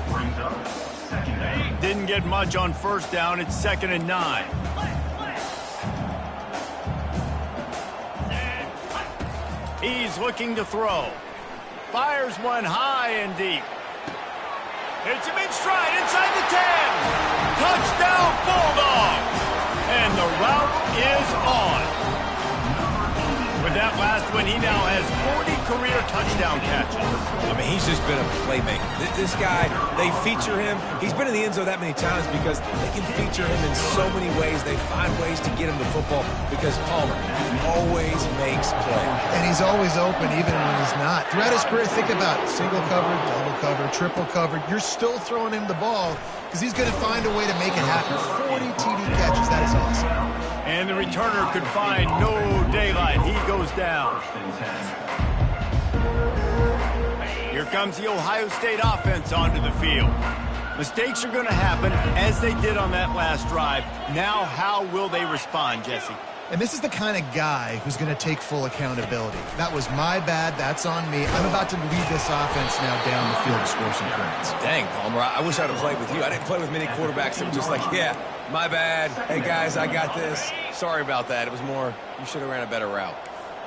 1. Brings up second down. Didn't get much on first down. It's 2nd and 9. He's looking to throw. Fires one high and deep. Hits him in stride inside the 10. Touchdown, Bulldogs. And the route is on. With that last one, he now has 40 career touchdown catches. I mean, he's just been a playmaker. This guy, they feature him. He's been in the end zone that many times because they can feature him in so many ways. They find ways to get him the football because Palmer always makes plays. And he's always open even when he's not. Throughout his career, think about it. Single covered, double covered, triple covered. You're still throwing him the ball because he's going to find a way to make it happen. 40 TD catches. That is awesome. And the returner could find no daylight. He goes down. Here comes the Ohio State offense onto the field. Mistakes are going to happen as they did on that last drive. Now, how will they respond, Jesse? And this is the kind of guy who's going to take full accountability. That was my bad. That's on me. I'm about to lead this offense now down the field to score some points. Dang, Palmer, I wish I'd have played with you. I didn't play with many quarterbacks that were just like, yeah, my bad. Hey, guys, I got this. Sorry about that. It was more, you should have ran a better route.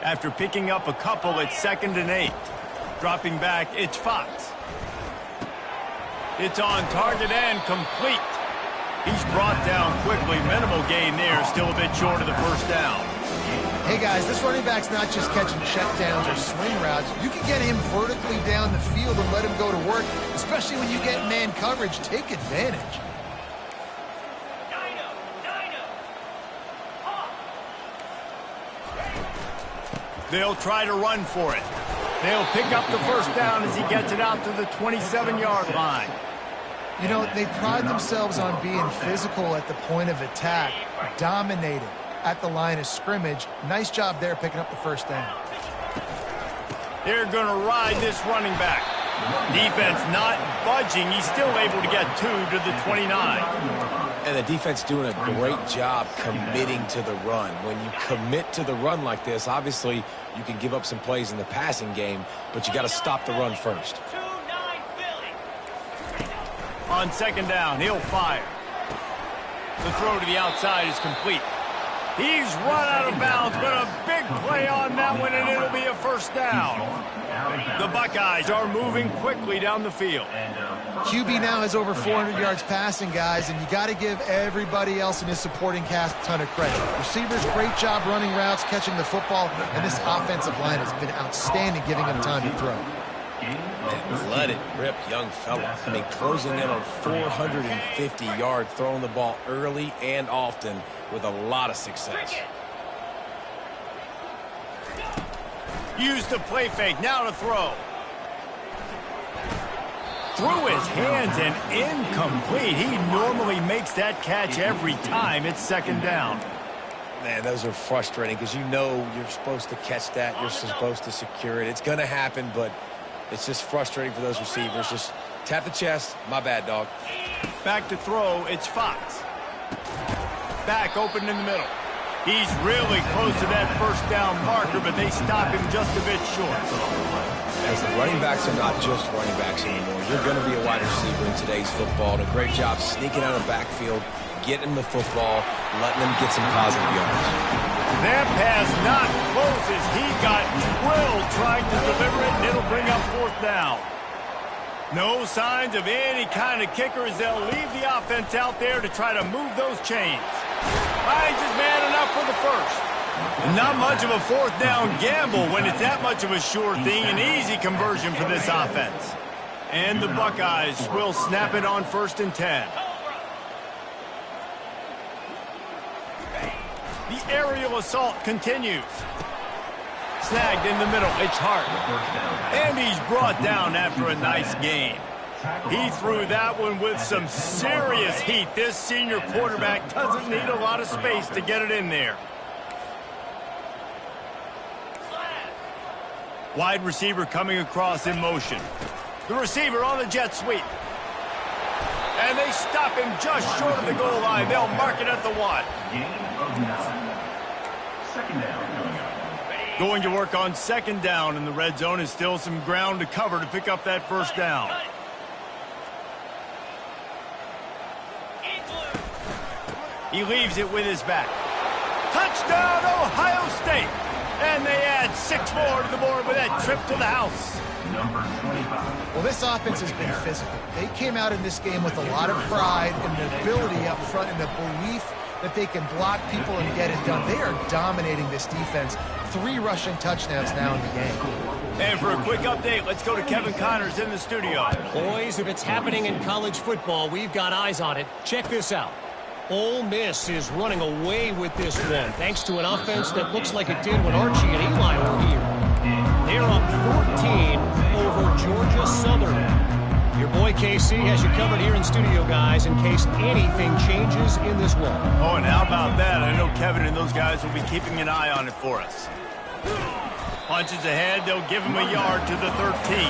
After picking up a couple, it's 2nd and 8. Dropping back, it's Fox. It's on target and complete. He's brought down quickly. Minimal gain there. Still a bit short of the first down. Hey, guys, this running back's not just catching checkdowns or swing routes. You can get him vertically down the field and let him go to work, especially when you get man coverage. Take advantage. They'll try to run for it. They'll pick up the first down as he gets it out to the 27-yard line. You know, they pride themselves on being physical at the point of attack, dominated at the line of scrimmage. Nice job there picking up the first down. They're going to ride this running back. Defense not budging. He's still able to get 2 to the 29. And the defense doing a great job committing to the run. When you commit to the run like this, obviously you can give up some plays in the passing game, but you got to stop the run first. On 2nd down, he'll fire. The throw to the outside is complete. He's run out of bounds, but a big play on that one, and it'll be a first down. The Buckeyes are moving quickly down the field. QB now has over 400 yards passing, guys, and you got to give everybody else in his supporting cast a ton of credit. Receivers, great job running routes, catching the football, and this offensive line has been outstanding, giving him time to throw. Man, let it rip, young fella. I mean, closing in on 450 yards, throwing the ball early and often with a lot of success. Use the play fake, now to throw. Through his hands and incomplete. He normally makes that catch every time. It's 2nd down. Man, those are frustrating because you know you're supposed to catch that. You're supposed to secure it. It's going to happen, but it's just frustrating for those receivers. Just tap the chest. My bad, dog. Back to throw. It's Fox. Back open in the middle. He's really close to that first down marker, but they stop him just a bit short. As the running backs are not just running backs anymore. You're going to be a wide receiver in today's football. And a great job sneaking out of the backfield, getting the football, letting them get some positive yards. That pass not close as he got drilled trying to deliver it, and it'll bring up 4th down. No signs of any kind of kicker as they'll leave the offense out there to try to move those chains. Finds his man enough for the first. Not much of a 4th down gamble when it's that much of a sure thing. An easy conversion for this offense. And the Buckeyes will snap it on 1st and 10. The aerial assault continues. Snagged in the middle. It's Hart. And he's brought down after a nice gain. He threw that one with some serious heat. This senior quarterback doesn't need a lot of space to get it in there. Wide receiver coming across in motion. The receiver on the jet sweep. And they stop him just short of the goal line. They'll mark it at the 1. Going to work on 2nd down in the red zone. Is still some ground to cover to pick up that first down. He leaves it with his back. Touchdown, Ohio State! And they add 6 more to the board with that trip to the house. Well, this offense has been physical. They came out in this game with a lot of pride and the ability up front and the belief that they can block people and get it done. They are dominating this defense. 3 rushing touchdowns now in the game. And for a quick update, let's go to Kevin Connors in the studio. Boys, if it's happening in college football, we've got eyes on it. Check this out. Ole Miss is running away with this one, thanks to an offense that looks like it did when Archie and Eli were here. They're up 14 over Georgia Southern. Your boy KC has you covered here in studio, guys, in case anything changes in this one. Oh, and how about that? I know Kevin and those guys will be keeping an eye on it for us. Punches ahead, they'll give him a yard to the 13.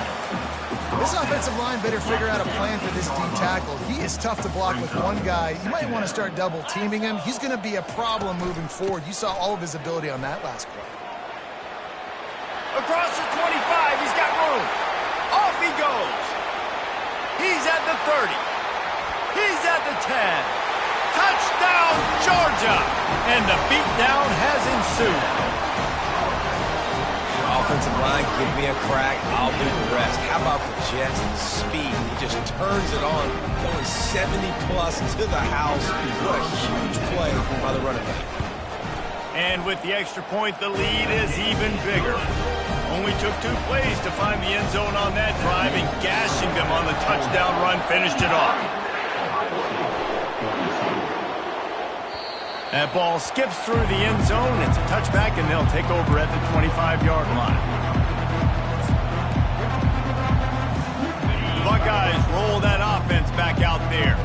This offensive line better figure out a plan for this D tackle. He is tough to block with one guy. You might want to start double teaming him. He's going to be a problem moving forward. You saw all of his ability on that last play. Across the 25, he's got room. Off he goes. He's at the 30. He's at the 10. Touchdown, Georgia! And the beatdown has ensued. Offensive line, give me a crack, I'll do the rest. How about the Jets and the speed? He just turns it on, going 70-plus to the house. What a huge play by the running back. And with the extra point, the lead is even bigger. Only took 2 plays to find the end zone on that drive, and gashing them on the touchdown run finished it off. That ball skips through the end zone. It's a touchback, and they'll take over at the 25-yard line. The Buckeyes roll that offense back out there.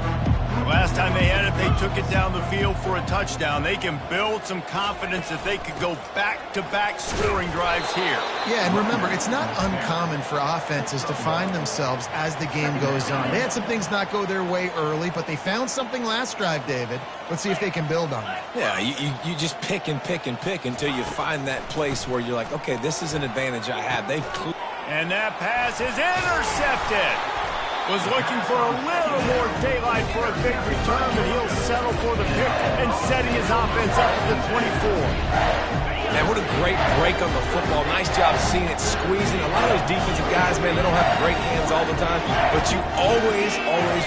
Last time they had it, they took it down the field for a touchdown. They can build some confidence that they could go back-to-back scoring drives here. Yeah, and remember, it's not uncommon for offenses to find themselves as the game goes on. They had some things not go their way early, but they found something last drive, David. Let's see if they can build on it. Yeah, you just pick and pick and pick until you find that place where you're like, okay, this is an advantage I have. And that pass is intercepted. Was looking for a little more daylight for a big return, but he'll settle for the pick and setting his offense up at the 24. Man, what a great break on the football. Nice job seeing it squeezing. A lot of those defensive guys, man, they don't have great hands all the time, but you always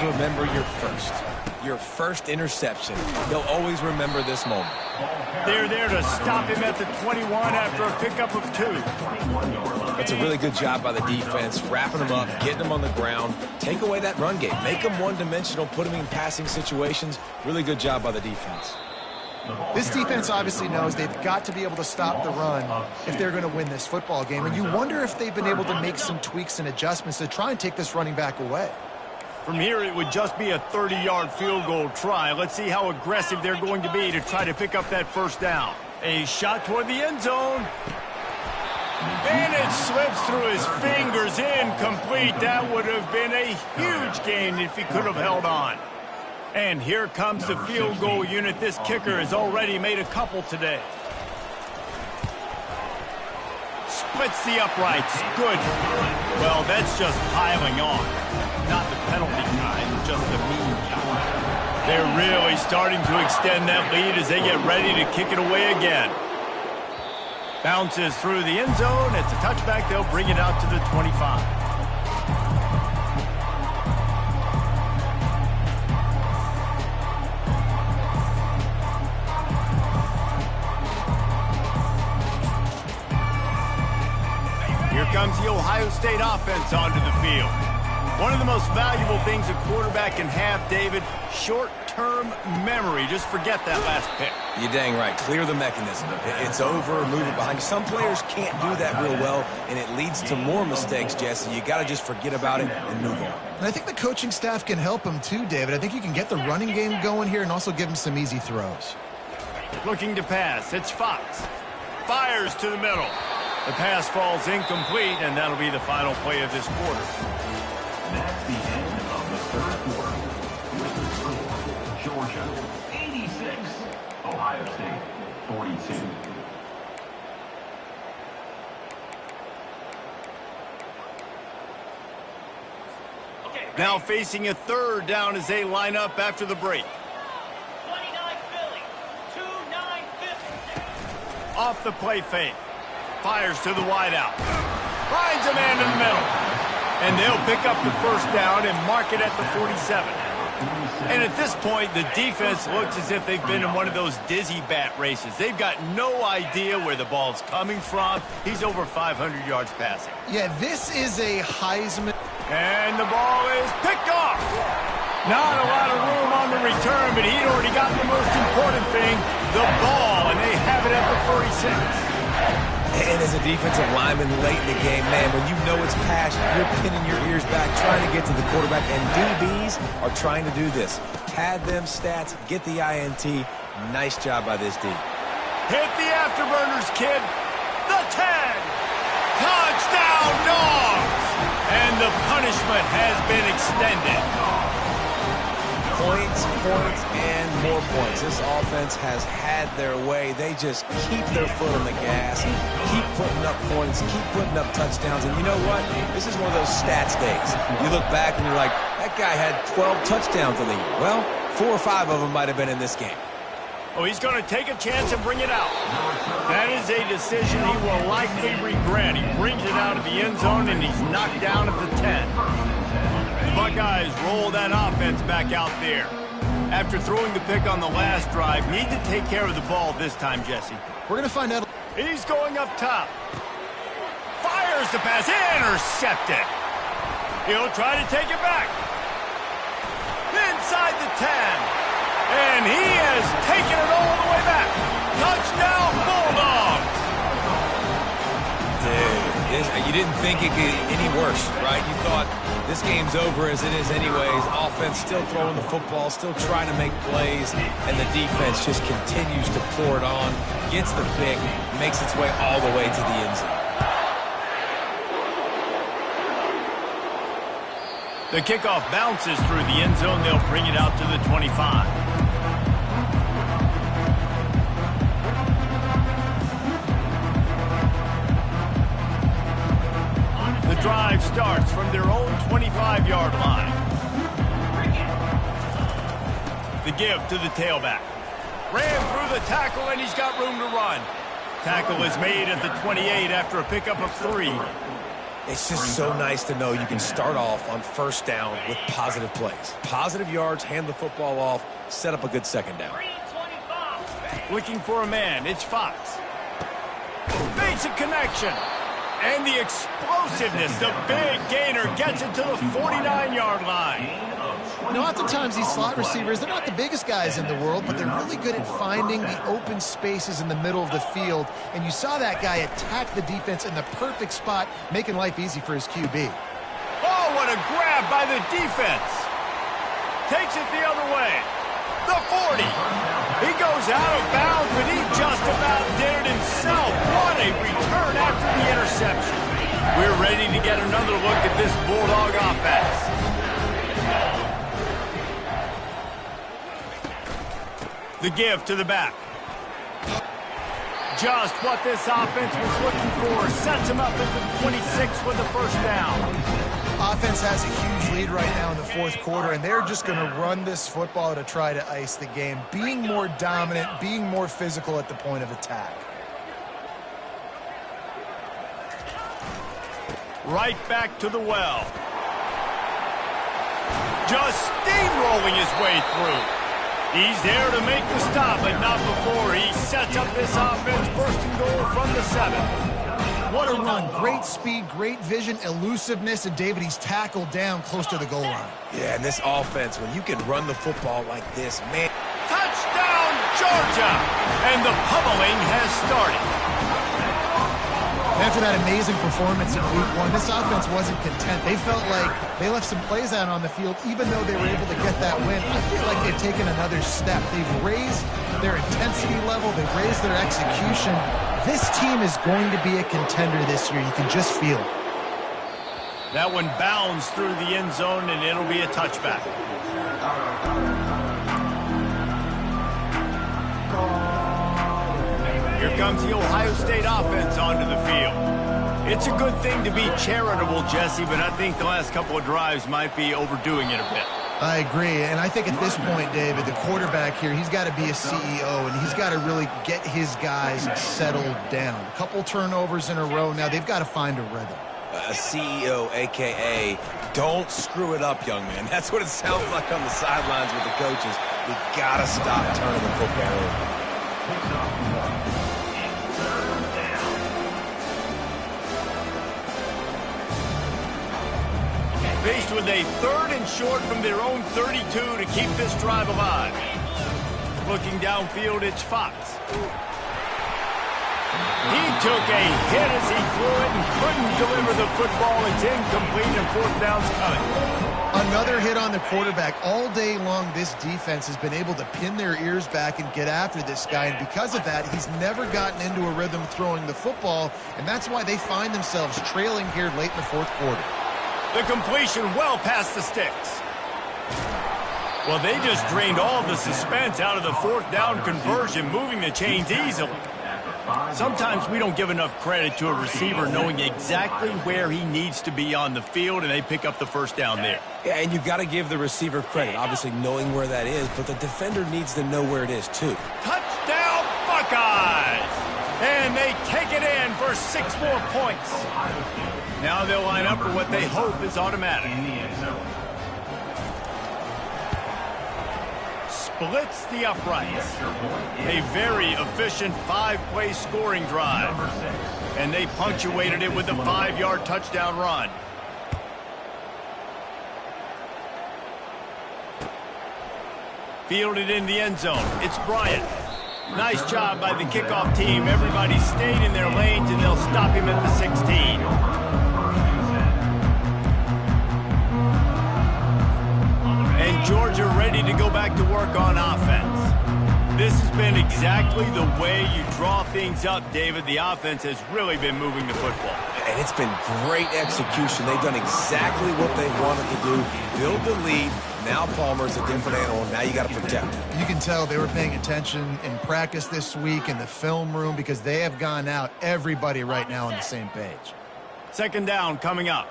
remember your first interception. You'll always remember this moment. They're there to stop him at the 21 after a pickup of 2. That's a really good job by the defense, wrapping them up, getting them on the ground, take away that run game, make them one-dimensional, put them in passing situations. Really good job by the defense. This defense obviously knows they've got to be able to stop the run if they're going to win this football game. And you wonder if they've been able to make some tweaks and adjustments to try and take this running back away. From here, it would just be a 30-yard field goal try. Let's see how aggressive they're going to be to try to pick up that first down. A shot toward the end zone. And it slips through his fingers, incomplete. That would have been a huge gain if he could have held on. And here comes the field goal unit. This kicker has already made a couple today. Splits the uprights. Good. Well, that's just piling on. Not the penalty kind, just the mean kind. They're really starting to extend that lead as they get ready to kick it away again. Bounces through the end zone. It's a touchback. They'll bring it out to the 25. Here comes the Ohio State offense onto the field. One of the most valuable things a quarterback can have, David, short-term memory. Just forget that last pick. You're dang right. Clear the mechanism. It's over, move it behind you. Some players can't do that real well, and it leads to more mistakes, Jesse. You got to just forget about it and move on. And I think the coaching staff can help him too, David. I think you can get the running game going here and also give him some easy throws. Looking to pass. It's Fox. Fires to the middle. The pass falls incomplete, and that'll be the final play of this quarter. That's the end of the third quarter. With the score, Georgia 86, Ohio State 42. Now facing a third down as they line up after the break. 29 Philly, 2-9-50. Off the play fake. Fires to the wideout. Finds a man in the middle. And they'll pick up the first down and mark it at the 47. And at this point, the defense looks as if they've been in one of those dizzy bat races. They've got no idea where the ball's coming from. He's over 500 yards passing. Yeah, this is a Heisman. And the ball is picked off. Not a lot of room on the return, but he'd already got the most important thing, the ball, and they have it at the 46. And as a defensive lineman late in the game, man, when you know it's pass, you're pinning your ears back, trying to get to the quarterback, and DBs are trying to do this. Pad them stats, get the INT. Nice job by this D. Hit the afterburners, kid. The 10. Touchdown, Dogs. And the punishment has been extended. Points, and more points. This offense has had their way. They just keep their foot on the gas, keep putting up points, keep putting up touchdowns. And you know what? This is one of those stats days. You look back and you're like, that guy had 12 touchdowns in the year. Well, 4 or 5 of them might have been in this game. Oh, he's going to take a chance and bring it out. That is a decision he will likely regret. He brings it out of the end zone, and he's knocked down at the 10. Buckeyes roll that offense back out there. After throwing the pick on the last drive, need to take care of the ball this time, Jesse. We're going to find out. He's going up top. Fires the pass. Intercepted. He'll try to take it back. Inside the 10. And he has taken it all the way back. Touchdown, Bulldogs. Dude, you didn't think it could get any worse, right? You thought this game's over as it is anyways. Offense still throwing the football, still trying to make plays, and the defense just continues to pour it on, gets the pick, makes its way all the way to the end zone. The kickoff bounces through the end zone. They'll bring it out to the 25. The drive starts from their own 25-yard line. The give to the tailback. Ran through the tackle, and he's got room to run. Tackle is made at the 28 after a pickup of 3. It's just so nice to know you can start off on first down with positive plays. Positive yards, hand the football off, set up a good second down. Looking for a man, it's Fox. Makes a connection. And the explosiveness, the big gainer gets it to the 49-yard line. You know, oftentimes these slot receivers, they're not the biggest guys in the world, but they're really good at finding the open spaces in the middle of the field. And you saw that guy attack the defense in the perfect spot, making life easy for his QB. Oh, what a grab by the defense. Takes it the other way. The 40. He goes out of bounds, but he just about did it himself. What a return after the interception. We're ready to get another look at this Bulldog offense. The give to the back. Just what this offense was looking for. Sets him up at the 26 with the first down. Offense has a huge lead right now in the fourth quarter, and they're just going to run this football to try to ice the game, being more dominant, being more physical at the point of attack. Right back to the well. Just steamrolling his way through. He's there to make the stop, but not before he sets up this offense first and goal from the 7. What a run. Great speed, great vision, elusiveness, and David, he's tackled down close to the goal line. Yeah, and this offense, when you can run the football like this, man. Touchdown, Georgia! And the pummeling has started. After that amazing performance in Week 1, this offense wasn't content. They felt like they left some plays out on the field, even though they were able to get that win. I feel like they've taken another step. They've raised their intensity level. They've raised their execution. This team is going to be a contender this year. You can just feel it. That one bounds through the end zone, and it'll be a touchback. Here comes the Ohio State offense onto the field. It's a good thing to be charitable, Jesse, but I think the last couple of drives might be overdoing it a bit. I agree, and I think at this point, David, the quarterback here, he's got to be a CEO, and he's got to really get his guys settled down. A couple turnovers in a row now. They've got to find a rhythm. A CEO, a.k.a. don't screw it up, young man. That's what it sounds like on the sidelines with the coaches. We got to stop turning the football over. Faced with a 3rd and short from their own 32 to keep this drive alive. Looking downfield, it's Fox. He took a hit as he threw it and couldn't deliver the football. It's incomplete and 4th down's coming. Another hit on the quarterback. All day long, this defense has been able to pin their ears back and get after this guy. And because of that, he's never gotten into a rhythm throwing the football. And that's why they find themselves trailing here late in the 4th quarter. The completion well past the sticks. Well, they just drained all the suspense out of the fourth down conversion, moving the chains easily. Sometimes we don't give enough credit to a receiver knowing exactly where he needs to be on the field, and they pick up the first down there. Yeah, and you've got to give the receiver credit, obviously knowing where that is, but the defender needs to know where it is too. Touchdown, Buckeyes! And they take it in for 6 more points. Now they'll line up for what they hope is automatic. Splits the uprights. A very efficient 5-play scoring drive. And they punctuated it with a 5-yard touchdown run. Fielded in the end zone. It's Bryant. Nice job by the kickoff team. Everybody stayed in their lanes, and they'll stop him at the 16. And Georgia ready to go back to work on offense. This has been exactly the way you draw things up, David. The offense has really been moving the football. And it's been great execution. They've done exactly what they wanted to do. Build the lead. Now Palmer's a different animal. Now you got to protect him. You can tell they were paying attention in practice this week in the film room because they have gone out, everybody right now on the same page. Second down coming up.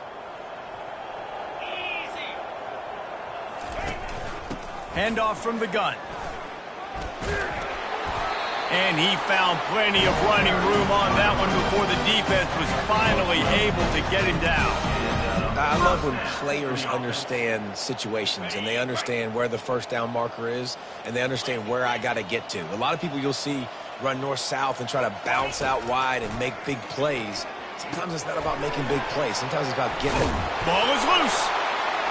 Handoff from the gun. And he found plenty of running room on that one before the defense was finally able to get him down. I love when players understand situations and they understand where the first down marker is and they understand where I got to get to. A lot of people you'll see run north-south and try to bounce out wide and make big plays. Sometimes it's not about making big plays. Sometimes it's about getting them. Ball is loose.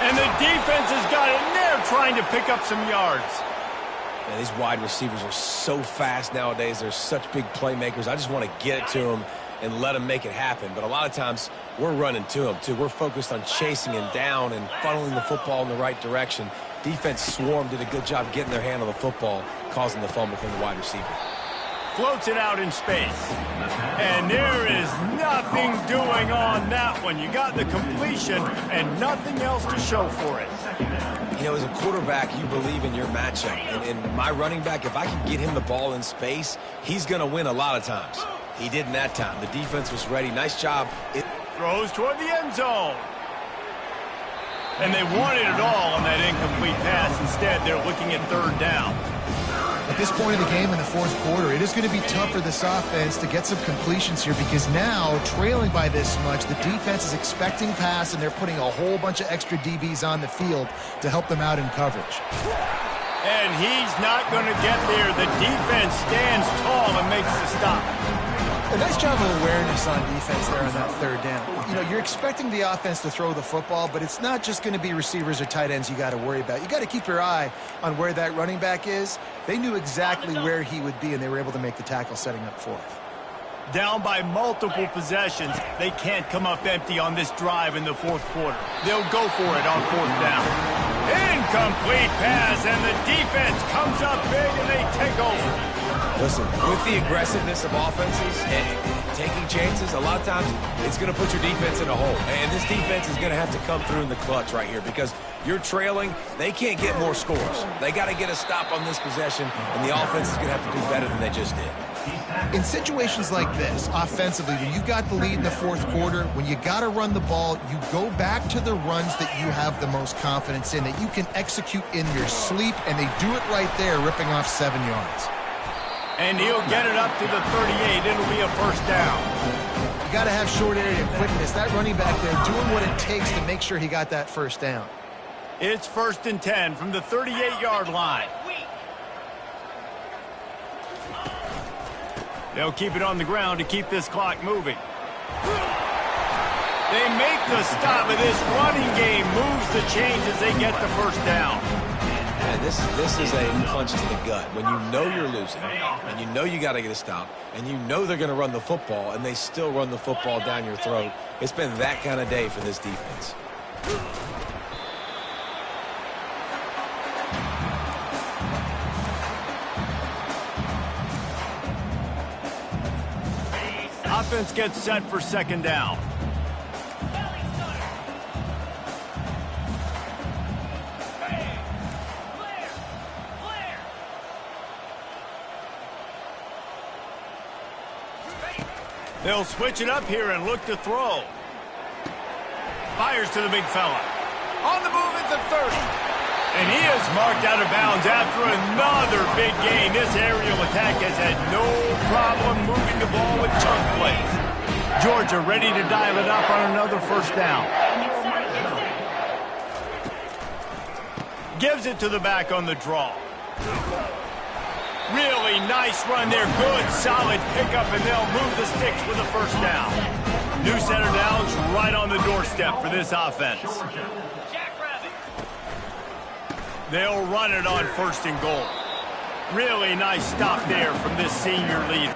And the defense has got it in there trying to pick up some yards. Man, these wide receivers are so fast nowadays. They're such big playmakers. I just want to get it to them and let them make it happen. But a lot of times we're running to them, too. We're focused on chasing him down and funneling the football in the right direction. Defense swarm did a good job getting their hand on the football, causing the fumble from the wide receiver. Floats it out in space. And there is nothing doing on that one. You got the completion and nothing else to show for it. You know, as a quarterback, you believe in your matchup. And my running back, if I can get him the ball in space, he's going to win a lot of times. He did in that time. The defense was ready. Nice job. Throws toward the end zone. And they wanted it all on that incomplete pass. Instead, they're looking at third down. At this point of the game in the fourth quarter, it is going to be tough for this offense to get some completions here because now, trailing by this much, the defense is expecting pass, and they're putting a whole bunch of extra DBs on the field to help them out in coverage. And he's not going to get there. The defense stands tall and makes the stop. A nice job of awareness on defense there on that third down. You know, you're expecting the offense to throw the football, but it's not just going to be receivers or tight ends you got to worry about. You got to keep your eye on where that running back is. They knew exactly where he would be, and they were able to make the tackle setting up fourth. Down by multiple possessions, they can't come up empty on this drive in the fourth quarter. They'll go for it on fourth down. Incomplete pass, and the defense comes up big, and they take over. Listen, with the aggressiveness of offenses and taking chances, a lot of times it's going to put your defense in a hole. And this defense is going to have to come through in the clutch right here because you're trailing. They can't get more scores. They got to get a stop on this possession, and the offense is going to have to do better than they just did. In situations like this, offensively, when you've got the lead in the fourth quarter, when you got to run the ball, you go back to the runs that you have the most confidence in, that you can execute in your sleep, and they do it right there, ripping off 7 yards. And he'll get it up to the 38. It'll be a first down. You got to have short area quickness. That running back there doing what it takes to make sure he got that first down. It's 1st and 10 from the 38-yard line. They'll keep it on the ground to keep this clock moving. They make the stop, and this running game moves the chains as they get the first down. And this is a punch to the gut. When you know you're losing, and you know you got to get a stop, and you know they're going to run the football, and they still run the football down your throat. It's been that kind of day for this defense. Offense gets set for second down. They'll switch it up here and look to throw. Fires to the big fella. On the move at the 30. And he is marked out of bounds after another big gain. This aerial attack has had no problem moving the ball with chunk plays. Georgia ready to dial it up on another first down. Gives it to the back on the draw. Really nice run there. Good, solid pickup, and they'll move the sticks with a first down. New set of downs right on the doorstep for this offense. They'll run it on first and goal. Really nice stop there from this senior leader.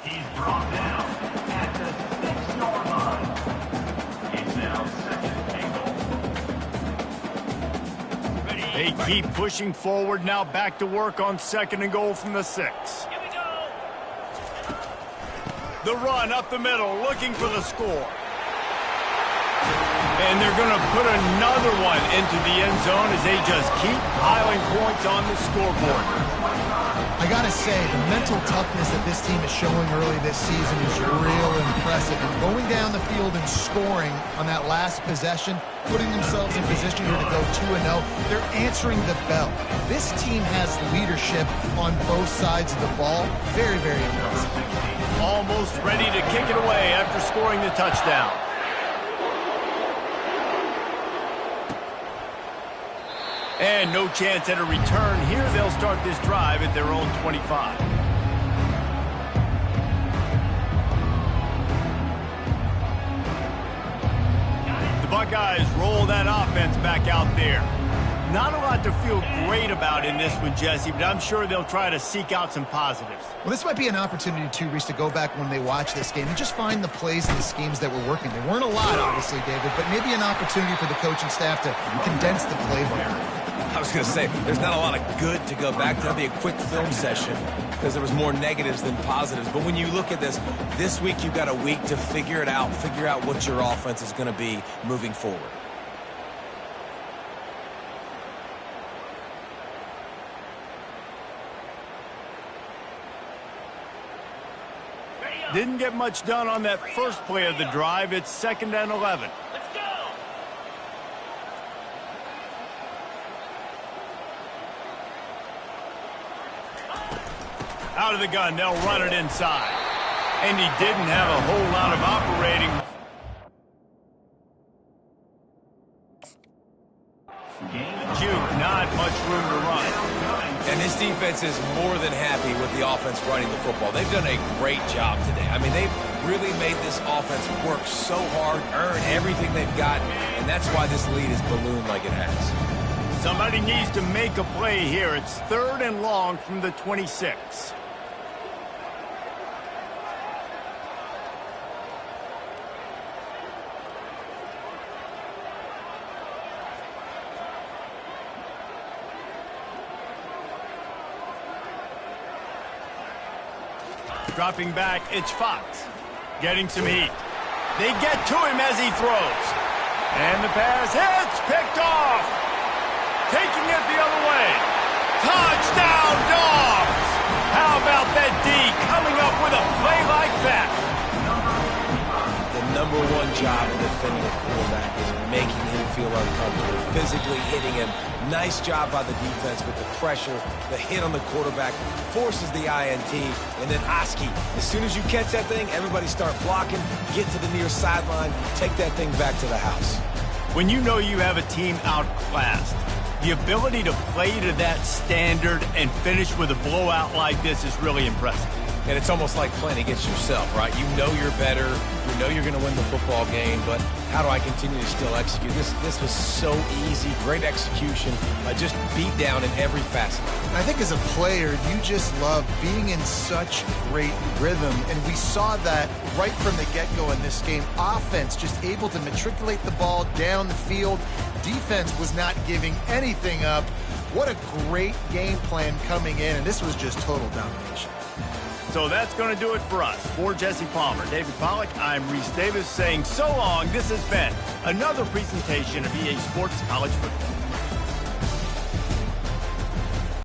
He's brought down at the 6-yard line. It's now second and goal. They keep pushing forward now, back to work on second and goal from the 6. Here we go. The run up the middle, looking for the score. And they're going to put another one into the end zone as they just keep piling points on the scoreboard. I gotta say, the mental toughness that this team is showing early this season is real impressive. And going down the field and scoring on that last possession, putting themselves in position here to go 2-0, they're answering the bell. This team has leadership on both sides of the ball. Very, very impressive. Almost ready to kick it away after scoring the touchdown. And no chance at a return. Here they'll start this drive at their own 25. The Buckeyes roll that offense back out there. Not a lot to feel great about in this one, Jesse, but I'm sure they'll try to seek out some positives. Well, this might be an opportunity, too, Reese, to go back when they watch this game and just find the plays and the schemes that were working. There weren't a lot, obviously, David, but maybe an opportunity for the coaching staff to condense the playbook. I was going to say, there's not a lot of good to go back to. That'll be a quick film session because there was more negatives than positives. But when you look at this week you've got a week to figure it out, figure out what your offense is going to be moving forward. Didn't get much done on that first play of the drive. It's 2nd and 11. Let's go. Out of the gun, they'll run it inside. And he didn't have a whole lot of operating. Juke, not much room to run. And this defense is more than happy with the offense running the football. They've done a great job today. I mean, they've really made this offense work so hard, earn everything they've got, and that's why this lead is ballooned like it has. Somebody needs to make a play here. It's 3rd and long from the 26. Dropping back, it's Fox. Getting some heat. They get to him as he throws. And the pass hits, picked off. Taking it the other way. Touchdown, Dogs! How about that D coming up with a play like that? The number one job of defending a quarterback is making him feel uncomfortable, physically hitting him. Nice job by the defense with the pressure, the hit on the quarterback, forces the INT, and then Oski. As soon as you catch that thing, everybody start blocking, get to the near sideline, take that thing back to the house. When you know you have a team outclassed, the ability to play to that standard and finish with a blowout like this is really impressive. And it's almost like playing against yourself, right? You know you're better. You know you're going to win the football game, but how do I continue to still execute? This was so easy. Great execution. Just beat down in every facet. I think as a player, you just love being in such great rhythm, and we saw that right from the get-go in this game. Offense just able to matriculate the ball down the field. Defense was not giving anything up. What a great game plan coming in, and this was just total domination. So that's going to do it for us. For Jesse Palmer, David Pollack, I'm Reese Davis saying so long. This has been another presentation of EA Sports College Football.